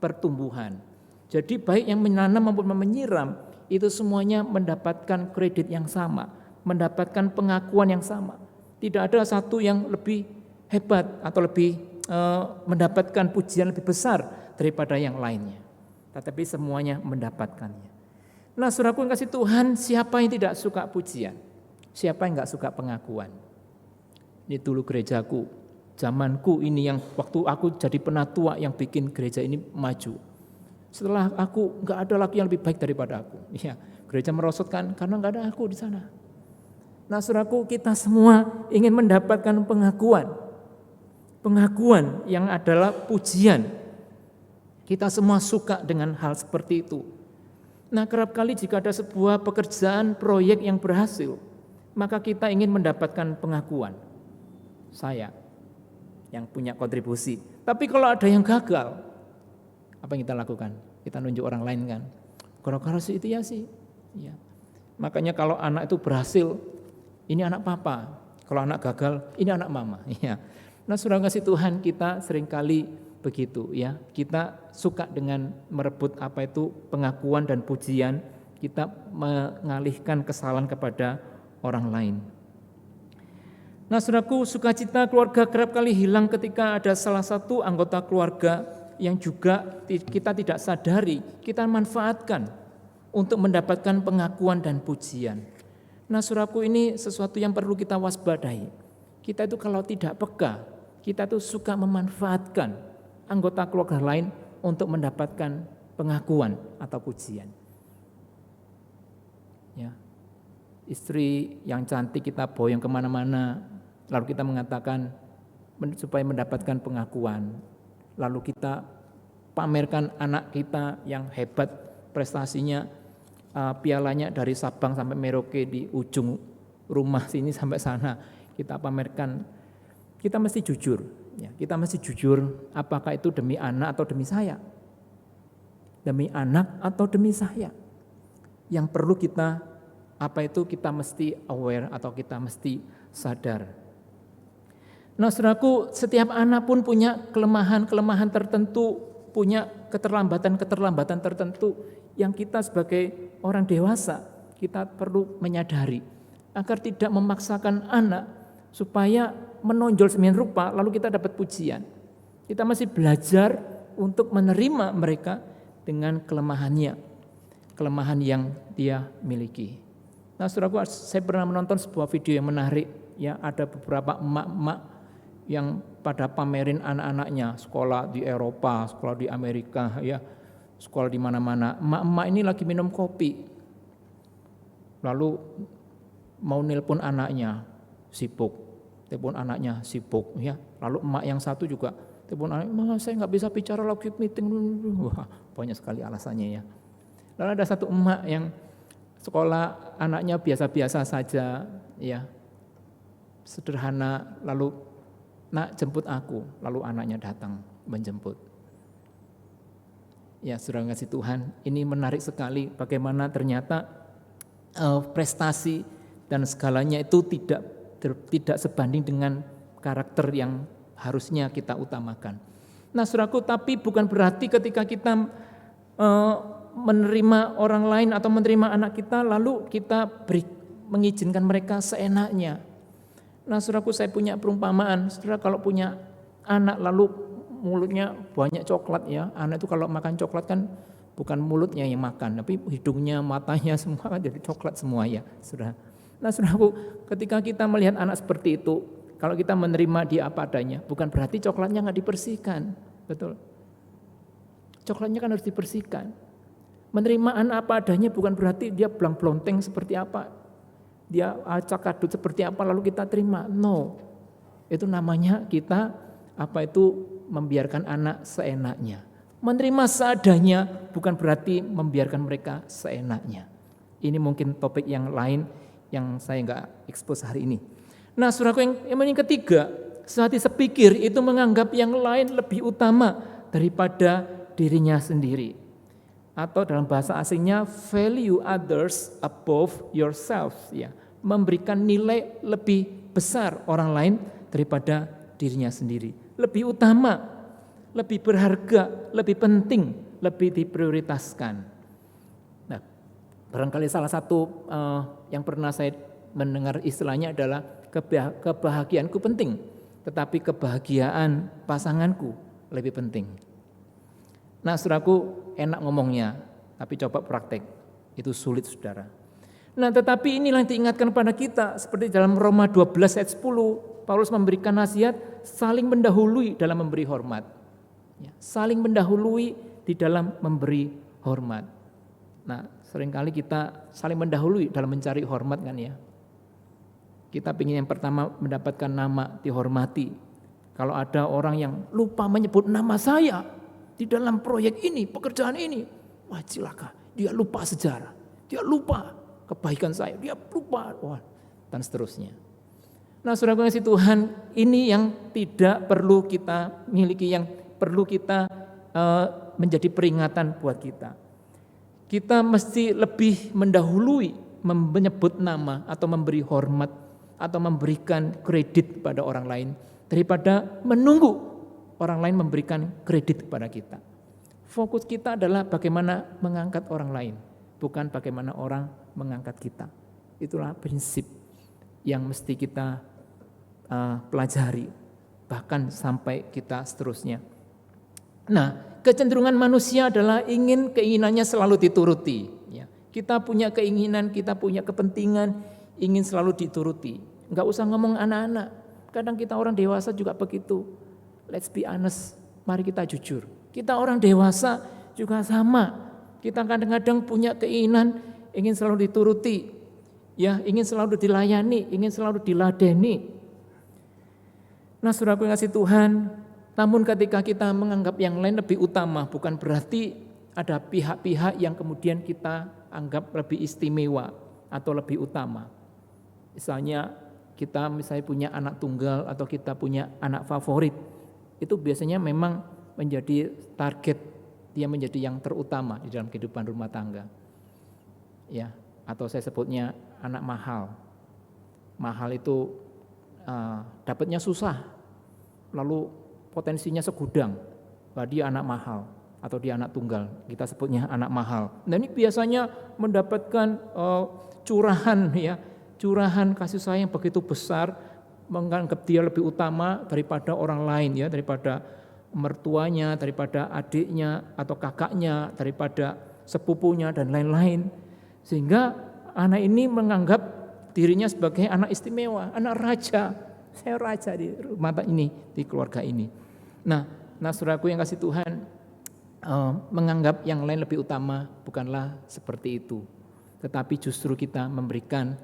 pertumbuhan. Jadi baik yang menanam maupun menyiram, itu semuanya mendapatkan kredit yang sama, mendapatkan pengakuan yang sama. Tidak ada satu yang lebih hebat atau lebih mendapatkan pujian lebih besar daripada yang lainnya. Tetapi semuanya mendapatkannya. Nah, saudaraku yang kasih Tuhan, siapa yang tidak suka pujian? Siapa yang gak suka pengakuan? Ini dulu gerejaku, zamanku ini yang waktu aku jadi penatua yang bikin gereja ini maju. Setelah aku gak ada lagi yang lebih baik daripada aku. Ya, gereja merosotkan karena gak ada aku di sana. Nah, saudaraku, kita semua ingin mendapatkan pengakuan. Pengakuan yang adalah pujian. Kita semua suka dengan hal seperti itu. Nah, kerap kali jika ada sebuah pekerjaan, proyek yang berhasil, maka kita ingin mendapatkan pengakuan. Saya yang punya kontribusi. Tapi kalau ada yang gagal, apa yang kita lakukan? Kita nunjuk orang lain kan. Gara-gara si itu ya sih. Ya. Makanya kalau anak itu berhasil, ini anak papa. Kalau anak gagal, ini anak mama. Ya. Nah, saudara kasih Tuhan, kita seringkali begitu ya. Kita suka dengan merebut apa itu pengakuan dan pujian, kita mengalihkan kesalahan kepada orang lain. Nah, saudaraku, sukacita keluarga kerap kali hilang ketika ada salah satu anggota keluarga yang juga kita tidak sadari, kita manfaatkan untuk mendapatkan pengakuan dan pujian. Nah, saudaraku, ini sesuatu yang perlu kita waspadai. Kita itu kalau tidak peka, kita itu suka memanfaatkan anggota keluarga lain untuk mendapatkan pengakuan atau pujian. Ya. Istri yang cantik kita boyong kemana-mana, lalu kita mengatakan supaya mendapatkan pengakuan. Lalu kita pamerkan anak kita yang hebat prestasinya, pialanya dari Sabang sampai Merauke di ujung rumah sini sampai sana. Kita pamerkan, kita mesti jujur. Ya, kita mesti jujur apakah itu demi anak atau demi saya. Demi anak atau demi saya. Yang perlu kita kita mesti aware atau kita mesti sadar. Nah, saudaraku, setiap anak pun punya kelemahan-kelemahan tertentu, punya keterlambatan-keterlambatan tertentu yang kita sebagai orang dewasa kita perlu menyadari agar tidak memaksakan anak supaya menonjol semian rupa lalu kita dapat pujian. Kita masih belajar untuk menerima mereka dengan kelemahannya, kelemahan yang dia miliki. Nah, saudaraku, saya pernah menonton sebuah video yang menarik, ya, ada beberapa emak-emak yang pada pamerin anak-anaknya sekolah di Eropa, sekolah di Amerika, ya, sekolah di mana-mana. Emak-emak ini lagi minum kopi, lalu mau nelpon anaknya, sibuk, telepon anaknya sibuk, ya. Lalu emak yang satu juga telepon anaknya, saya nggak bisa bicara lagi meeting. Wah, banyak sekali alasannya, ya. Lalu ada satu emak yang sekolah anaknya biasa-biasa saja, ya, sederhana, lalu nak jemput aku, lalu anaknya datang menjemput. Ya, saudara kasih Tuhan, ini menarik sekali bagaimana ternyata prestasi dan segalanya itu tidak sebanding dengan karakter yang harusnya kita utamakan. Nah, saudaraku, tapi bukan berarti ketika kita menerima orang lain atau menerima anak kita lalu kita mengizinkan mereka seenaknya. Nah, saudaraku, saya punya perumpamaan. Saudara kalau punya anak lalu mulutnya banyak coklat, ya, anak itu kalau makan coklat kan bukan mulutnya yang makan, tapi hidungnya, matanya semua kan jadi coklat semua, ya, saudara. Nah, saudaraku, ketika kita melihat anak seperti itu, kalau kita menerima dia apa adanya, bukan berarti coklatnya nggak dibersihkan, betul? Coklatnya kan harus dibersihkan. Menerima anak apa adanya bukan berarti dia belang-belonteng seperti apa, dia acak adut seperti apa lalu kita terima. No, itu namanya kita membiarkan anak seenaknya. Menerima seadanya bukan berarti membiarkan mereka seenaknya. Ini mungkin topik yang lain yang saya nggak expose hari ini. Nah, saudaraku, yang ketiga, sehati sepikir itu menganggap yang lain lebih utama daripada dirinya sendiri. Atau dalam bahasa asingnya value others above yourself, ya, memberikan nilai lebih besar orang lain daripada dirinya sendiri, lebih utama, lebih berharga, lebih penting, lebih diprioritaskan. Nah, barangkali salah satu yang pernah saya mendengar istilahnya adalah kebahagiaanku penting, tetapi kebahagiaan pasanganku lebih penting. Nah, saudaraku, enak ngomongnya, tapi coba praktek, itu sulit, saudara. Nah, tetapi inilah yang diingatkan pada kita, seperti dalam Roma 12 ayat 10, Paulus memberikan nasihat, saling mendahului dalam memberi hormat. Ya, saling mendahului di dalam memberi hormat. Nah, seringkali kita saling mendahului dalam mencari hormat, kan, ya. Kita ingin yang pertama mendapatkan nama, dihormati. Kalau ada orang yang lupa menyebut nama saya di dalam proyek ini, pekerjaan ini, wah, cilaka, dia lupa sejarah, dia lupa kebaikan saya, dia lupa, wah, dan seterusnya. Nah, saudara kasih Tuhan, ini yang tidak perlu kita miliki, yang perlu kita menjadi peringatan buat kita. Kita mesti lebih mendahului menyebut nama atau memberi hormat atau memberikan kredit pada orang lain daripada menunggu orang lain memberikan kredit kepada kita. Fokus kita adalah bagaimana mengangkat orang lain, bukan bagaimana orang mengangkat kita. Itulah prinsip yang mesti kita pelajari, bahkan sampai kita seterusnya. Nah, kecenderungan manusia adalah keinginannya selalu dituruti. Ya. Kita punya keinginan, kita punya kepentingan, ingin selalu dituruti. Enggak usah ngomong anak-anak, kadang kita orang dewasa juga begitu. Let's be honest, mari kita jujur. Kita orang dewasa juga sama. Kita kadang-kadang punya keinginan, ingin selalu dituruti, ya, ingin selalu dilayani, ingin selalu diladeni. Nah, saudaraku yang kasih Tuhan, namun ketika kita menganggap yang lain lebih utama, bukan berarti ada pihak-pihak yang kemudian kita anggap lebih istimewa atau lebih utama. Misalnya kita punya anak tunggal atau kita punya anak favorit, itu biasanya memang menjadi target, dia menjadi yang terutama di dalam kehidupan rumah tangga. Ya, atau saya sebutnya anak mahal. Mahal itu dapatnya susah, lalu potensinya segudang, bahwa dia anak mahal atau dia anak tunggal, kita sebutnya anak mahal. Nah, ini biasanya mendapatkan curahan kasih sayang begitu besar, menganggap dia lebih utama daripada orang lain, ya, daripada mertuanya, daripada adiknya atau kakaknya, daripada sepupunya dan lain-lain. Sehingga anak ini menganggap dirinya sebagai anak istimewa, anak raja. Saya raja di rumah ini, di keluarga ini. Nah, saudaraku yang kasih Tuhan, menganggap yang lain lebih utama bukanlah seperti itu. Tetapi justru kita memberikan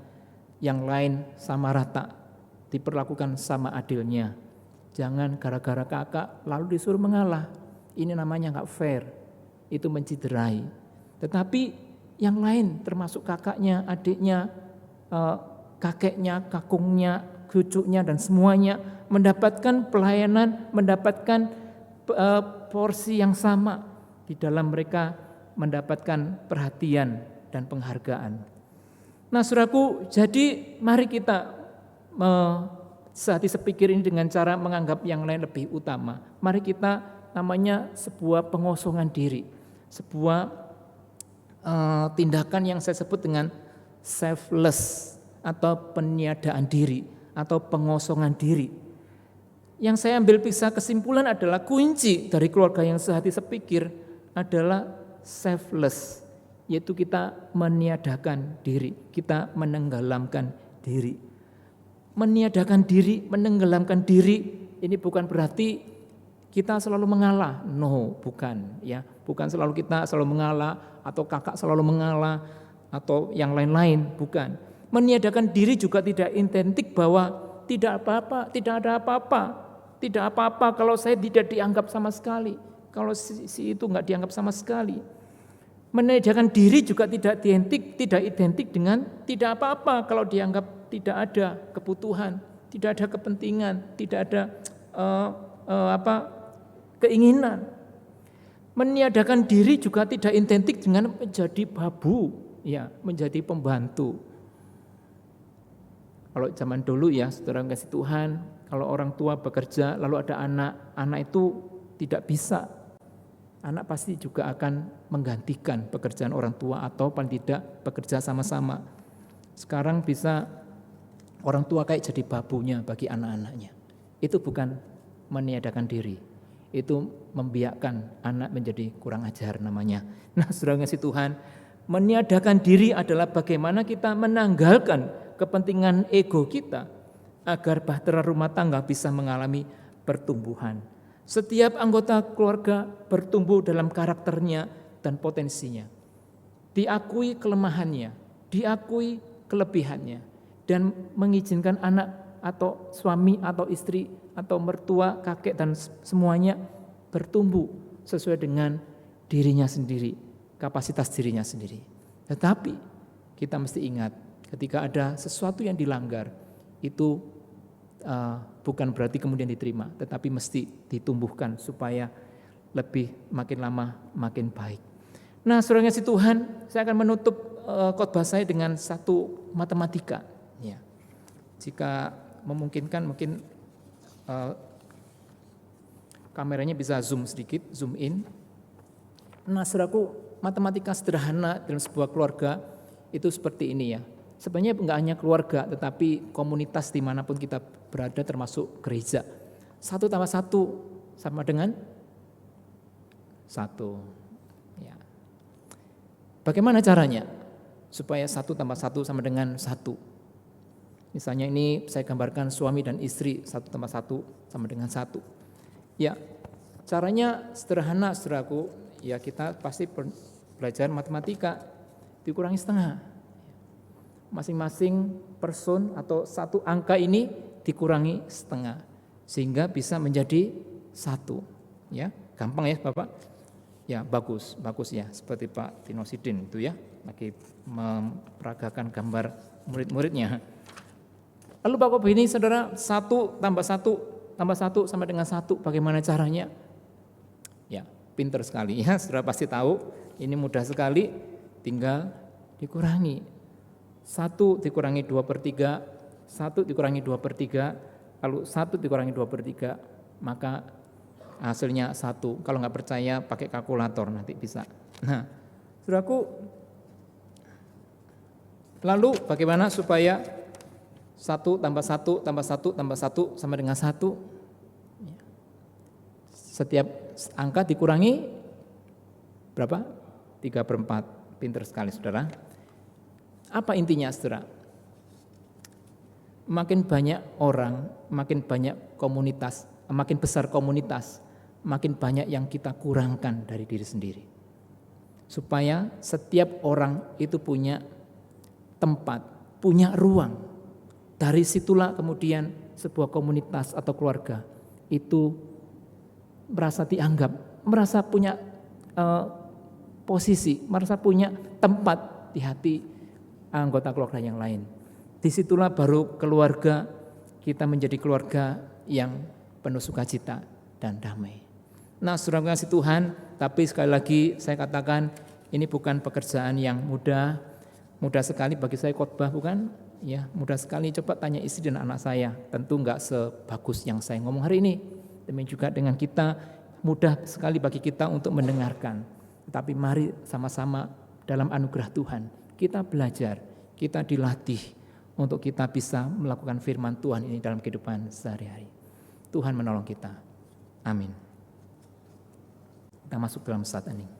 yang lain sama rata, diperlakukan sama adilnya. Jangan gara-gara kakak lalu disuruh mengalah. Ini namanya enggak fair. Itu menciderai. Tetapi yang lain termasuk kakaknya, adiknya, kakeknya, kakungnya, cucunya dan semuanya mendapatkan pelayanan, mendapatkan porsi yang sama di dalam mereka mendapatkan perhatian dan penghargaan. Nah, saudaraku, jadi mari kita sehati sepikir ini dengan cara menganggap yang lain lebih utama. Mari kita namanya sebuah pengosongan diri, sebuah tindakan yang saya sebut dengan selfless atau peniadaan diri atau pengosongan diri. Yang saya ambil kesimpulan adalah kunci dari keluarga yang sehati sepikir adalah selfless, yaitu kita meniadakan diri, kita menenggelamkan diri. Meniadakan diri, menenggelamkan diri, ini bukan berarti kita selalu mengalah. No, bukan, ya. Bukan selalu kita selalu mengalah atau kakak selalu mengalah atau yang lain-lain, bukan. Meniadakan diri juga tidak identik bahwa tidak apa-apa, tidak ada apa-apa. Tidak apa-apa kalau saya tidak dianggap sama sekali, kalau si itu enggak dianggap sama sekali. Meniadakan diri juga tidak identik dengan tidak apa-apa kalau dianggap tidak ada kebutuhan, tidak ada kepentingan, tidak ada keinginan. Meniadakan diri juga tidak identik dengan menjadi babu, ya, menjadi pembantu. Kalau zaman dulu ya, saudara kasih Tuhan, kalau orang tua bekerja lalu ada anak itu tidak bisa. Anak pasti juga akan menggantikan pekerjaan orang tua atau paling tidak bekerja sama-sama. Sekarang bisa orang tua kayak jadi babunya bagi anak-anaknya. Itu bukan meniadakan diri. Itu membiarkan anak menjadi kurang ajar namanya. Nah, saudara kasih Tuhan, meniadakan diri adalah bagaimana kita menanggalkan kepentingan ego kita agar bahtera rumah tangga bisa mengalami pertumbuhan. Setiap anggota keluarga bertumbuh dalam karakternya dan potensinya. Diakui kelemahannya, diakui kelebihannya, dan mengizinkan anak atau suami atau istri atau mertua, kakek dan semuanya bertumbuh sesuai dengan dirinya sendiri, kapasitas dirinya sendiri. Tetapi kita mesti ingat, ketika ada sesuatu yang dilanggar, itu bukan berarti kemudian diterima, tetapi mesti ditumbuhkan supaya lebih makin lama makin baik. Nah, saudara kasih Tuhan, saya akan menutup khotbah saya dengan satu matematika. Ya. Jika memungkinkan, mungkin Kameranya bisa zoom sedikit, zoom in. Nah, saudaraku, matematika sederhana dalam sebuah keluarga itu seperti ini ya. Sebenarnya enggak hanya keluarga, tetapi komunitas dimanapun kita berada termasuk gereja. 1 tambah 1 sama dengan 1. Ya. Bagaimana caranya supaya 1 tambah 1 sama dengan 1? Misalnya ini saya gambarkan suami dan istri, 1 tambah 1 sama dengan 1. Ya, caranya sederhana, saudaraku. Ya, kita pasti belajar matematika, dikurangi setengah. Masing-masing person atau satu angka ini dikurangi setengah, sehingga bisa menjadi 1. Ya, gampang ya Bapak? Ya, bagus ya, seperti Pak Tinosidin itu ya, lagi memperagakan gambar murid-muridnya. Lalu Bapak ini saudara, 1 tambah 1 tambah 1 sama dengan 1, bagaimana caranya? Ya, pinter sekali ya, saudara pasti tahu, ini mudah sekali, tinggal dikurangi. 1 dikurangi 2/3, 1 dikurangi 2/3, lalu 1 dikurangi 2/3, maka hasilnya 1. Kalau nggak percaya pakai kalkulator nanti bisa. Nah, saudaraku, lalu bagaimana supaya 1 tambah 1 tambah 1 tambah 1 sama dengan 1? Setiap angka dikurangi berapa? 3/4. Pinter sekali saudara. Apa intinya saudara? Makin banyak orang, makin banyak komunitas, makin besar komunitas, makin banyak yang kita kurangkan dari diri sendiri. Supaya setiap orang itu punya tempat, punya ruang. Dari situlah kemudian sebuah komunitas atau keluarga itu merasa dianggap, merasa punya posisi, merasa punya tempat di hati anggota keluarga yang lain. Disitulah baru keluarga kita menjadi keluarga yang penuh sukacita dan damai. Nah, saudara kasih Tuhan, tapi sekali lagi saya katakan ini bukan pekerjaan yang mudah sekali bagi saya khotbah, bukan? Ya, mudah sekali. Coba tanya istri dan anak saya, tentu enggak sebagus yang saya ngomong hari ini. Demikian juga dengan kita, mudah sekali bagi kita untuk mendengarkan. Tapi mari sama-sama dalam anugerah Tuhan, kita belajar, kita dilatih untuk kita bisa melakukan firman Tuhan ini dalam kehidupan sehari-hari. Tuhan menolong kita. Amin. Kita masuk dalam saat ini.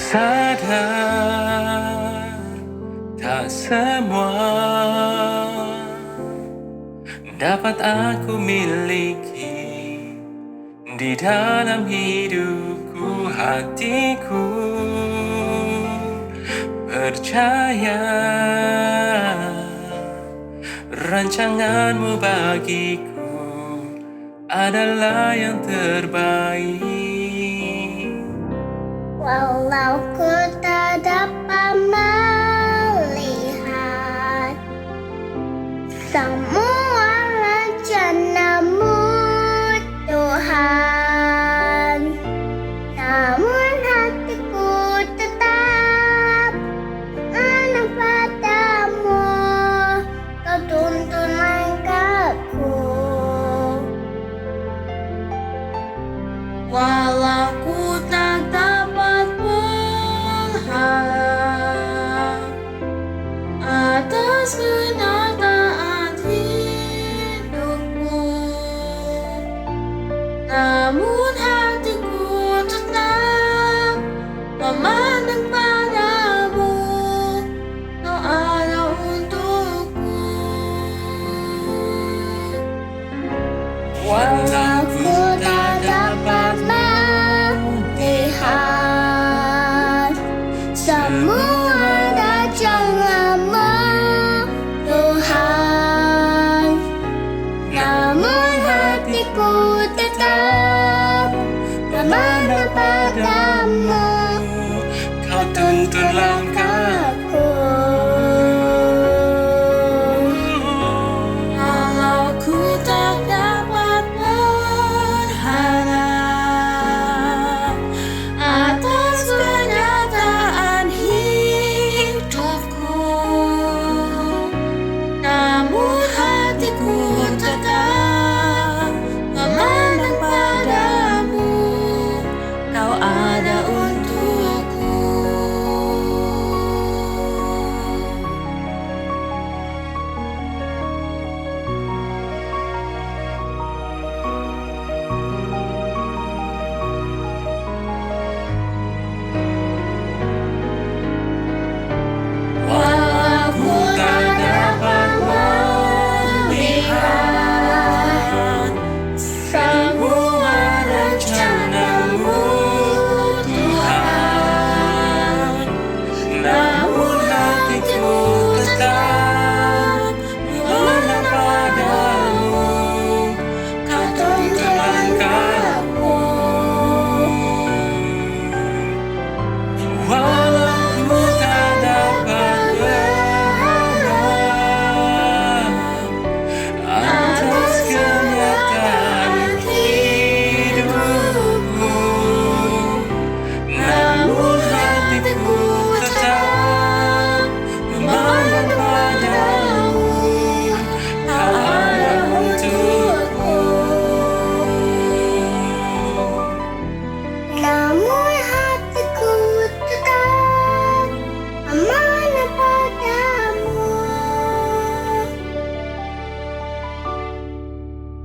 Sadar tak semua dapat aku miliki di dalam hidupku, hatiku percaya rancanganmu bagiku adalah yang terbaik. Walau ku tak dapat melihat semua rencana-Mu, Tuhan, namun hatiku tetap menang padamu. Kau tuntun langkahku. Walau ku tak dapat melihat atas kenyataan hidup, tuntun langkahku. Walau ku tak dapat berharap atas kenyataan hidupku, namun hatiku tetap memandang padamu. Kau ada untukku. Walau ku tak dapat melihat semua rencanamu, Tuhan, namun hatiku tetap memandang padamu. Kau tuntun langkahku. Walau ku tak dapat berharap atas kenyataan hidupku, namun hatiku tetap memandang padamu. Kau ada untukku. Namun hatiku tetap memandang padamu.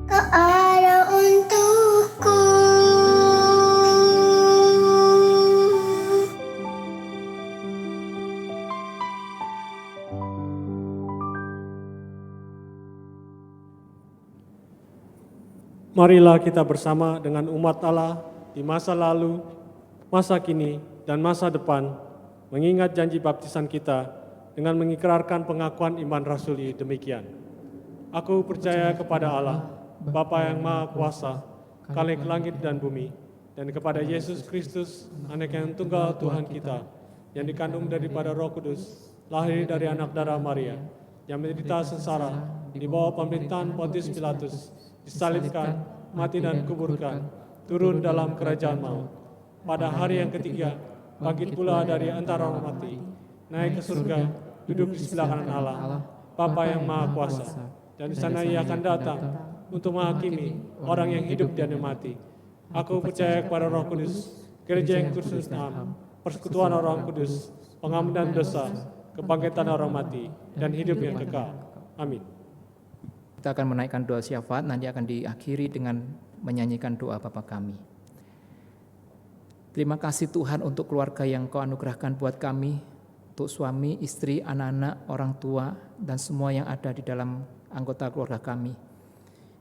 Kau ada untukku. Marilah kita bersama dengan umat Allah di masa lalu, masa kini, dan masa depan, mengingat janji baptisan kita dengan mengikrarkan pengakuan iman rasuli demikian. Aku percaya kepada Allah, Bapa yang Maha Kuasa, Khalik langit dan bumi, dan kepada Yesus Kristus, Anak yang tunggal Tuhan kita, yang dikandung daripada Roh Kudus, lahir dari anak darah Maria, yang menderita sengsara di bawah pemerintahan Pontius Pilatus, disalibkan, mati dan kuburkan, turun dalam kerajaan maut. Pada hari yang ketiga, bangkit pula dari antara orang mati, naik ke surga, duduk di sebelah kanan Allah, Bapa yang Maha Kuasa, dan di sana Ia akan datang untuk menghakimi orang yang hidup dan yang mati. Aku percaya kepada Roh Kudus, gereja yang kudus enam, persekutuan orang kudus, pengampunan dosa, kebangkitan orang mati, dan hidup yang kekal. Amin. Kita akan menaikkan doa syafaat, nanti akan diakhiri dengan menyanyikan doa Bapa kami. Terima kasih Tuhan untuk keluarga yang Kau anugerahkan buat kami, untuk suami, istri, anak-anak, orang tua, dan semua yang ada di dalam anggota keluarga kami.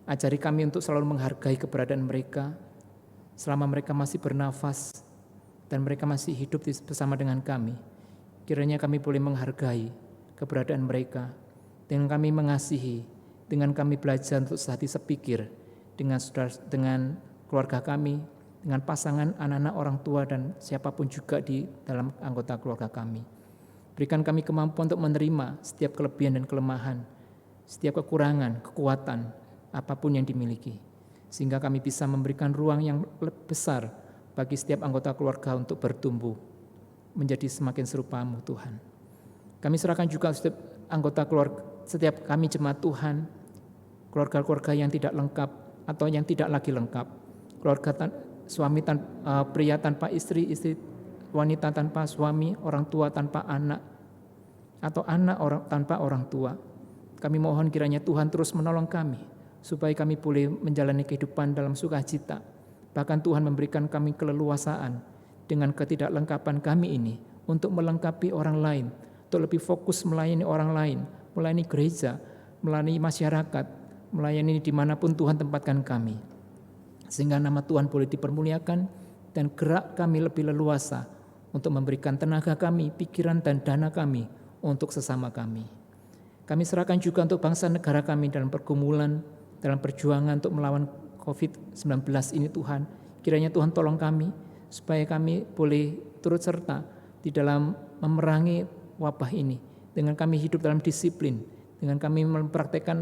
Ajari kami untuk selalu menghargai keberadaan mereka, selama mereka masih bernafas, dan mereka masih hidup bersama dengan kami. Kiranya kami boleh menghargai keberadaan mereka, dengan kami mengasihi, dengan kami belajar untuk sehati sepikir dengan keluarga kami, dengan pasangan, anak-anak, orang tua, dan siapapun juga di dalam anggota keluarga kami. Berikan kami kemampuan untuk menerima setiap kelebihan dan kelemahan, setiap kekurangan, kekuatan, apapun yang dimiliki, sehingga kami bisa memberikan ruang yang besar bagi setiap anggota keluarga untuk bertumbuh, menjadi semakin serupa-Mu Tuhan. Kami serahkan juga setiap anggota keluarga, setiap kami jemaat Tuhan, keluarga-keluarga yang tidak lengkap atau yang tidak lagi lengkap, keluarga pria tanpa istri, istri wanita tanpa suami, orang tua tanpa anak, atau anak tanpa orang tua. Kami mohon kiranya Tuhan terus menolong kami, supaya kami boleh menjalani kehidupan dalam sukacita. Bahkan Tuhan memberikan kami keleluasaan dengan ketidaklengkapan kami ini untuk melengkapi orang lain, untuk lebih fokus melayani orang lain, melayani gereja, melayani masyarakat, melayani dimanapun Tuhan tempatkan kami. Sehingga nama Tuhan boleh dipermuliakan dan gerak kami lebih leluasa untuk memberikan tenaga kami, pikiran dan dana kami untuk sesama kami. Kami serahkan juga untuk bangsa negara kami dalam pergumulan, dalam perjuangan untuk melawan COVID-19 ini Tuhan. Kiranya Tuhan tolong kami supaya kami boleh turut serta di dalam memerangi wabah ini, dengan kami hidup dalam disiplin, dengan kami mempraktekkan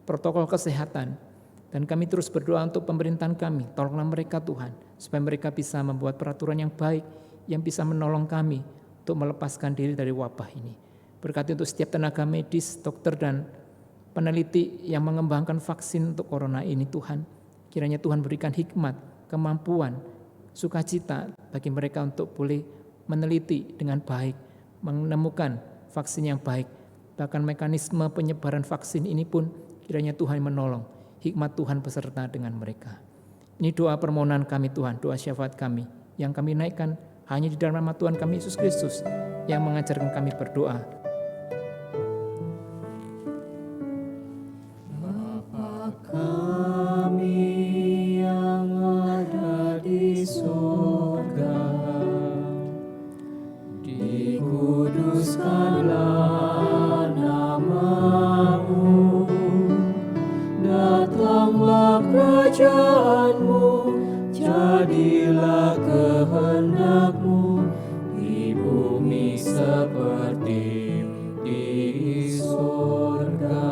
protokol kesehatan, dan kami terus berdoa untuk pemerintahan kami. Tolonglah mereka Tuhan, supaya mereka bisa membuat peraturan yang baik, yang bisa menolong kami untuk melepaskan diri dari wabah ini. Berkati untuk setiap tenaga medis, dokter, dan peneliti yang mengembangkan vaksin untuk corona ini Tuhan. Kiranya Tuhan berikan hikmat, kemampuan, sukacita bagi mereka untuk boleh meneliti dengan baik, menemukan vaksin yang baik. Bahkan mekanisme penyebaran vaksin ini pun kiranya Tuhan menolong. Hikmat Tuhan beserta dengan mereka. Ini doa permohonan kami Tuhan, doa syafaat kami yang kami naikkan hanya di dalam nama Tuhan kami Yesus Kristus yang mengajarkan kami berdoa. Bapa kami yang ada di surga, dikuduskanlah nama-Mu, datanglah kerajaan-Mu, jadilah kehendak-Mu di bumi seperti di surga.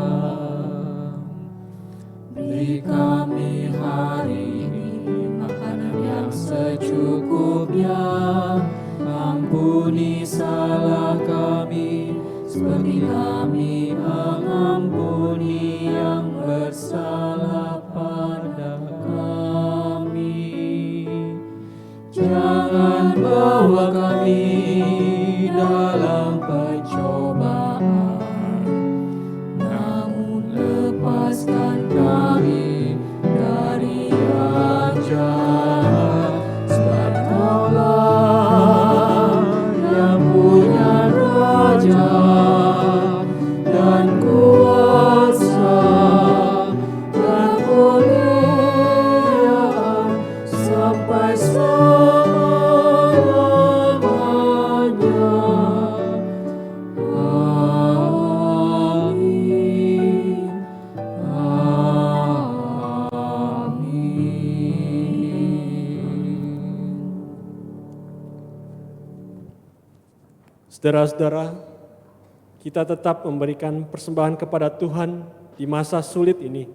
Beri kami hari ini makanan yang secukupnya, ampuni salah kami seperti kami mengampuni yang bersalah pada kami. Jangan bawa kami dalam pencobaan, namun lepaskan kami dari yang jahat. Sebab Kaulah yang punya kerajaan dan kuasa dan kemuliaan sampai selama-lamanya. Amin. Saudara-saudara, kita tetap memberikan persembahan kepada Tuhan di masa sulit ini,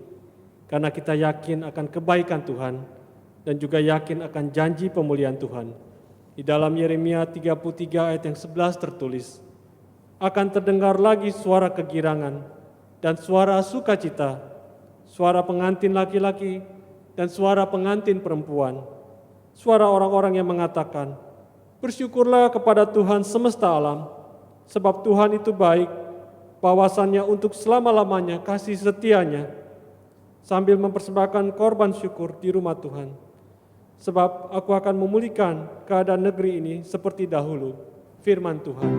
karena kita yakin akan kebaikan Tuhan dan juga yakin akan janji pemulihan Tuhan. Di dalam Yeremia 33 ayat yang 11 tertulis, akan terdengar lagi suara kegirangan dan suara sukacita, suara pengantin laki-laki dan suara pengantin perempuan, suara orang-orang yang mengatakan, bersyukurlah kepada Tuhan semesta alam, sebab Tuhan itu baik, bawasannya untuk selama-lamanya kasih setianya, sambil mempersembahkan korban syukur di rumah Tuhan. Sebab aku akan memulihkan keadaan negeri ini seperti dahulu, firman Tuhan.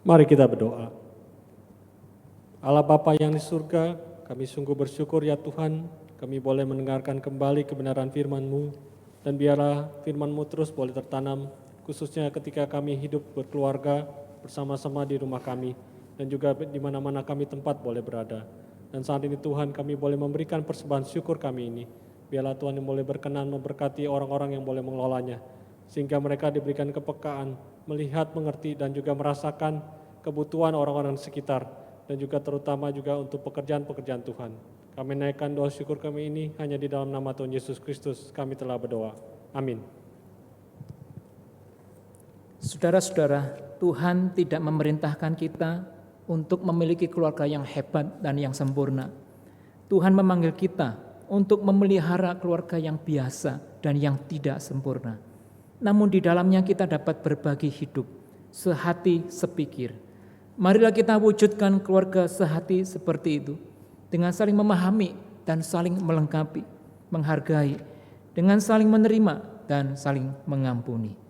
Mari kita berdoa. Allah Bapa yang di surga, kami sungguh bersyukur ya Tuhan, kami boleh mendengarkan kembali kebenaran firman-Mu, dan biarlah firman-Mu terus boleh tertanam, khususnya ketika kami hidup berkeluarga bersama-sama di rumah kami, dan juga di mana-mana kami tempat boleh berada. Dan saat ini Tuhan, kami boleh memberikan persembahan syukur kami ini. Biarlah Tuhan yang boleh berkenan memberkati orang-orang yang boleh mengelolanya, sehingga mereka diberikan kepekaan, melihat, mengerti, dan juga merasakan kebutuhan orang-orang sekitar, dan juga terutama juga untuk pekerjaan-pekerjaan Tuhan. Kami naikkan doa syukur kami ini hanya di dalam nama Tuhan Yesus Kristus kami telah berdoa. Amin. Saudara-saudara, Tuhan tidak memerintahkan kita untuk memiliki keluarga yang hebat dan yang sempurna. Tuhan memanggil kita untuk memelihara keluarga yang biasa dan yang tidak sempurna. Namun di dalamnya kita dapat berbagi hidup, sehati sepikir. Marilah kita wujudkan keluarga sehati seperti itu, dengan saling memahami dan saling melengkapi, menghargai, dengan saling menerima dan saling mengampuni.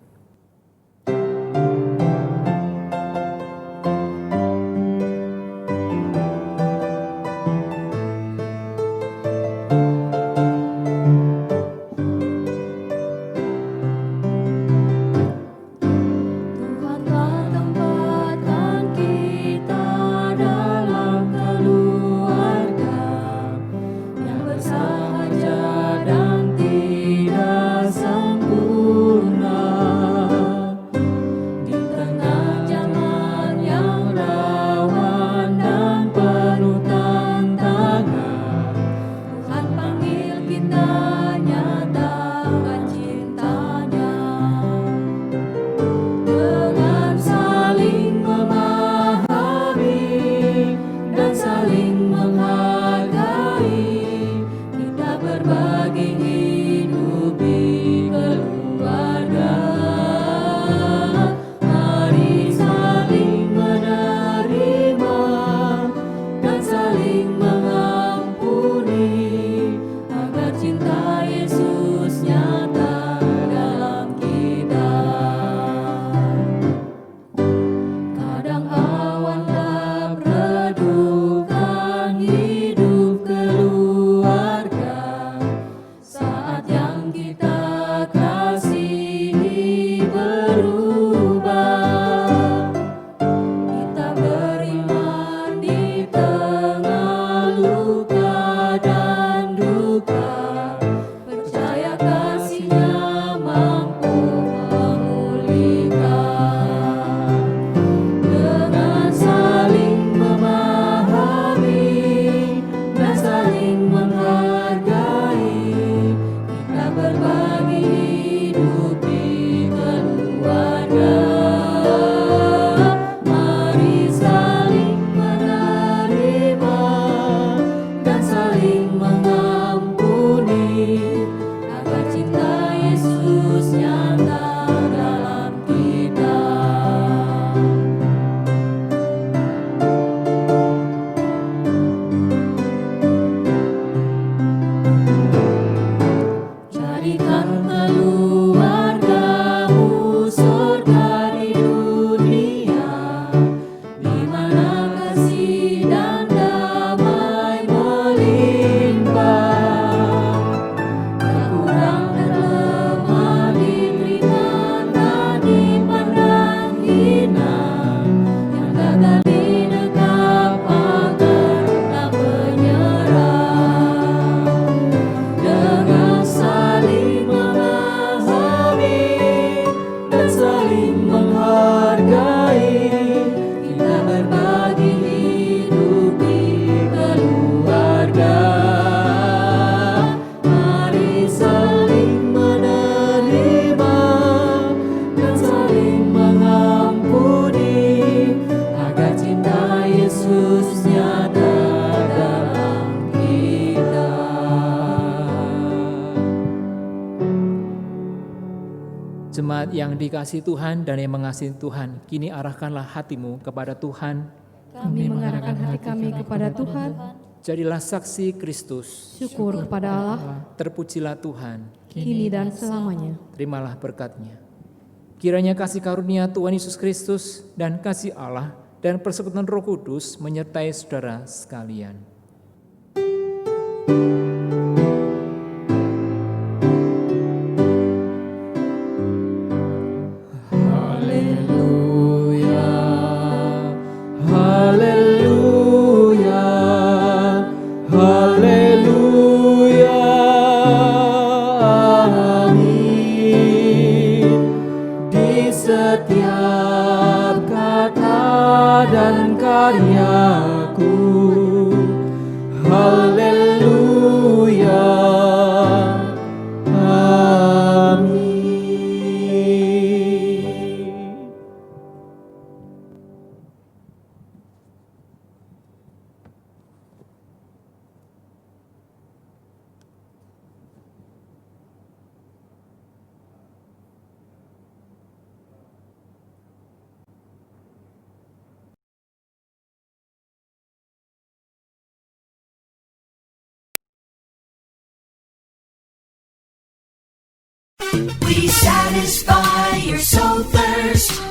Jemaat yang dikasihi Tuhan dan yang mengasihi Tuhan, kini arahkanlah hatimu kepada Tuhan. Kami mengarahkan hati kami kepada Tuhan. Jadilah saksi Kristus. Syukur kepada Allah, Terpujilah Tuhan. kini dan selamanya. Terimalah berkat-Nya. Kiranya kasih karunia Tuhan Yesus Kristus dan kasih Allah dan persekutuan Roh Kudus menyertai saudara sekalian. Setiap kata dan karyaku We satisfy your soul thirst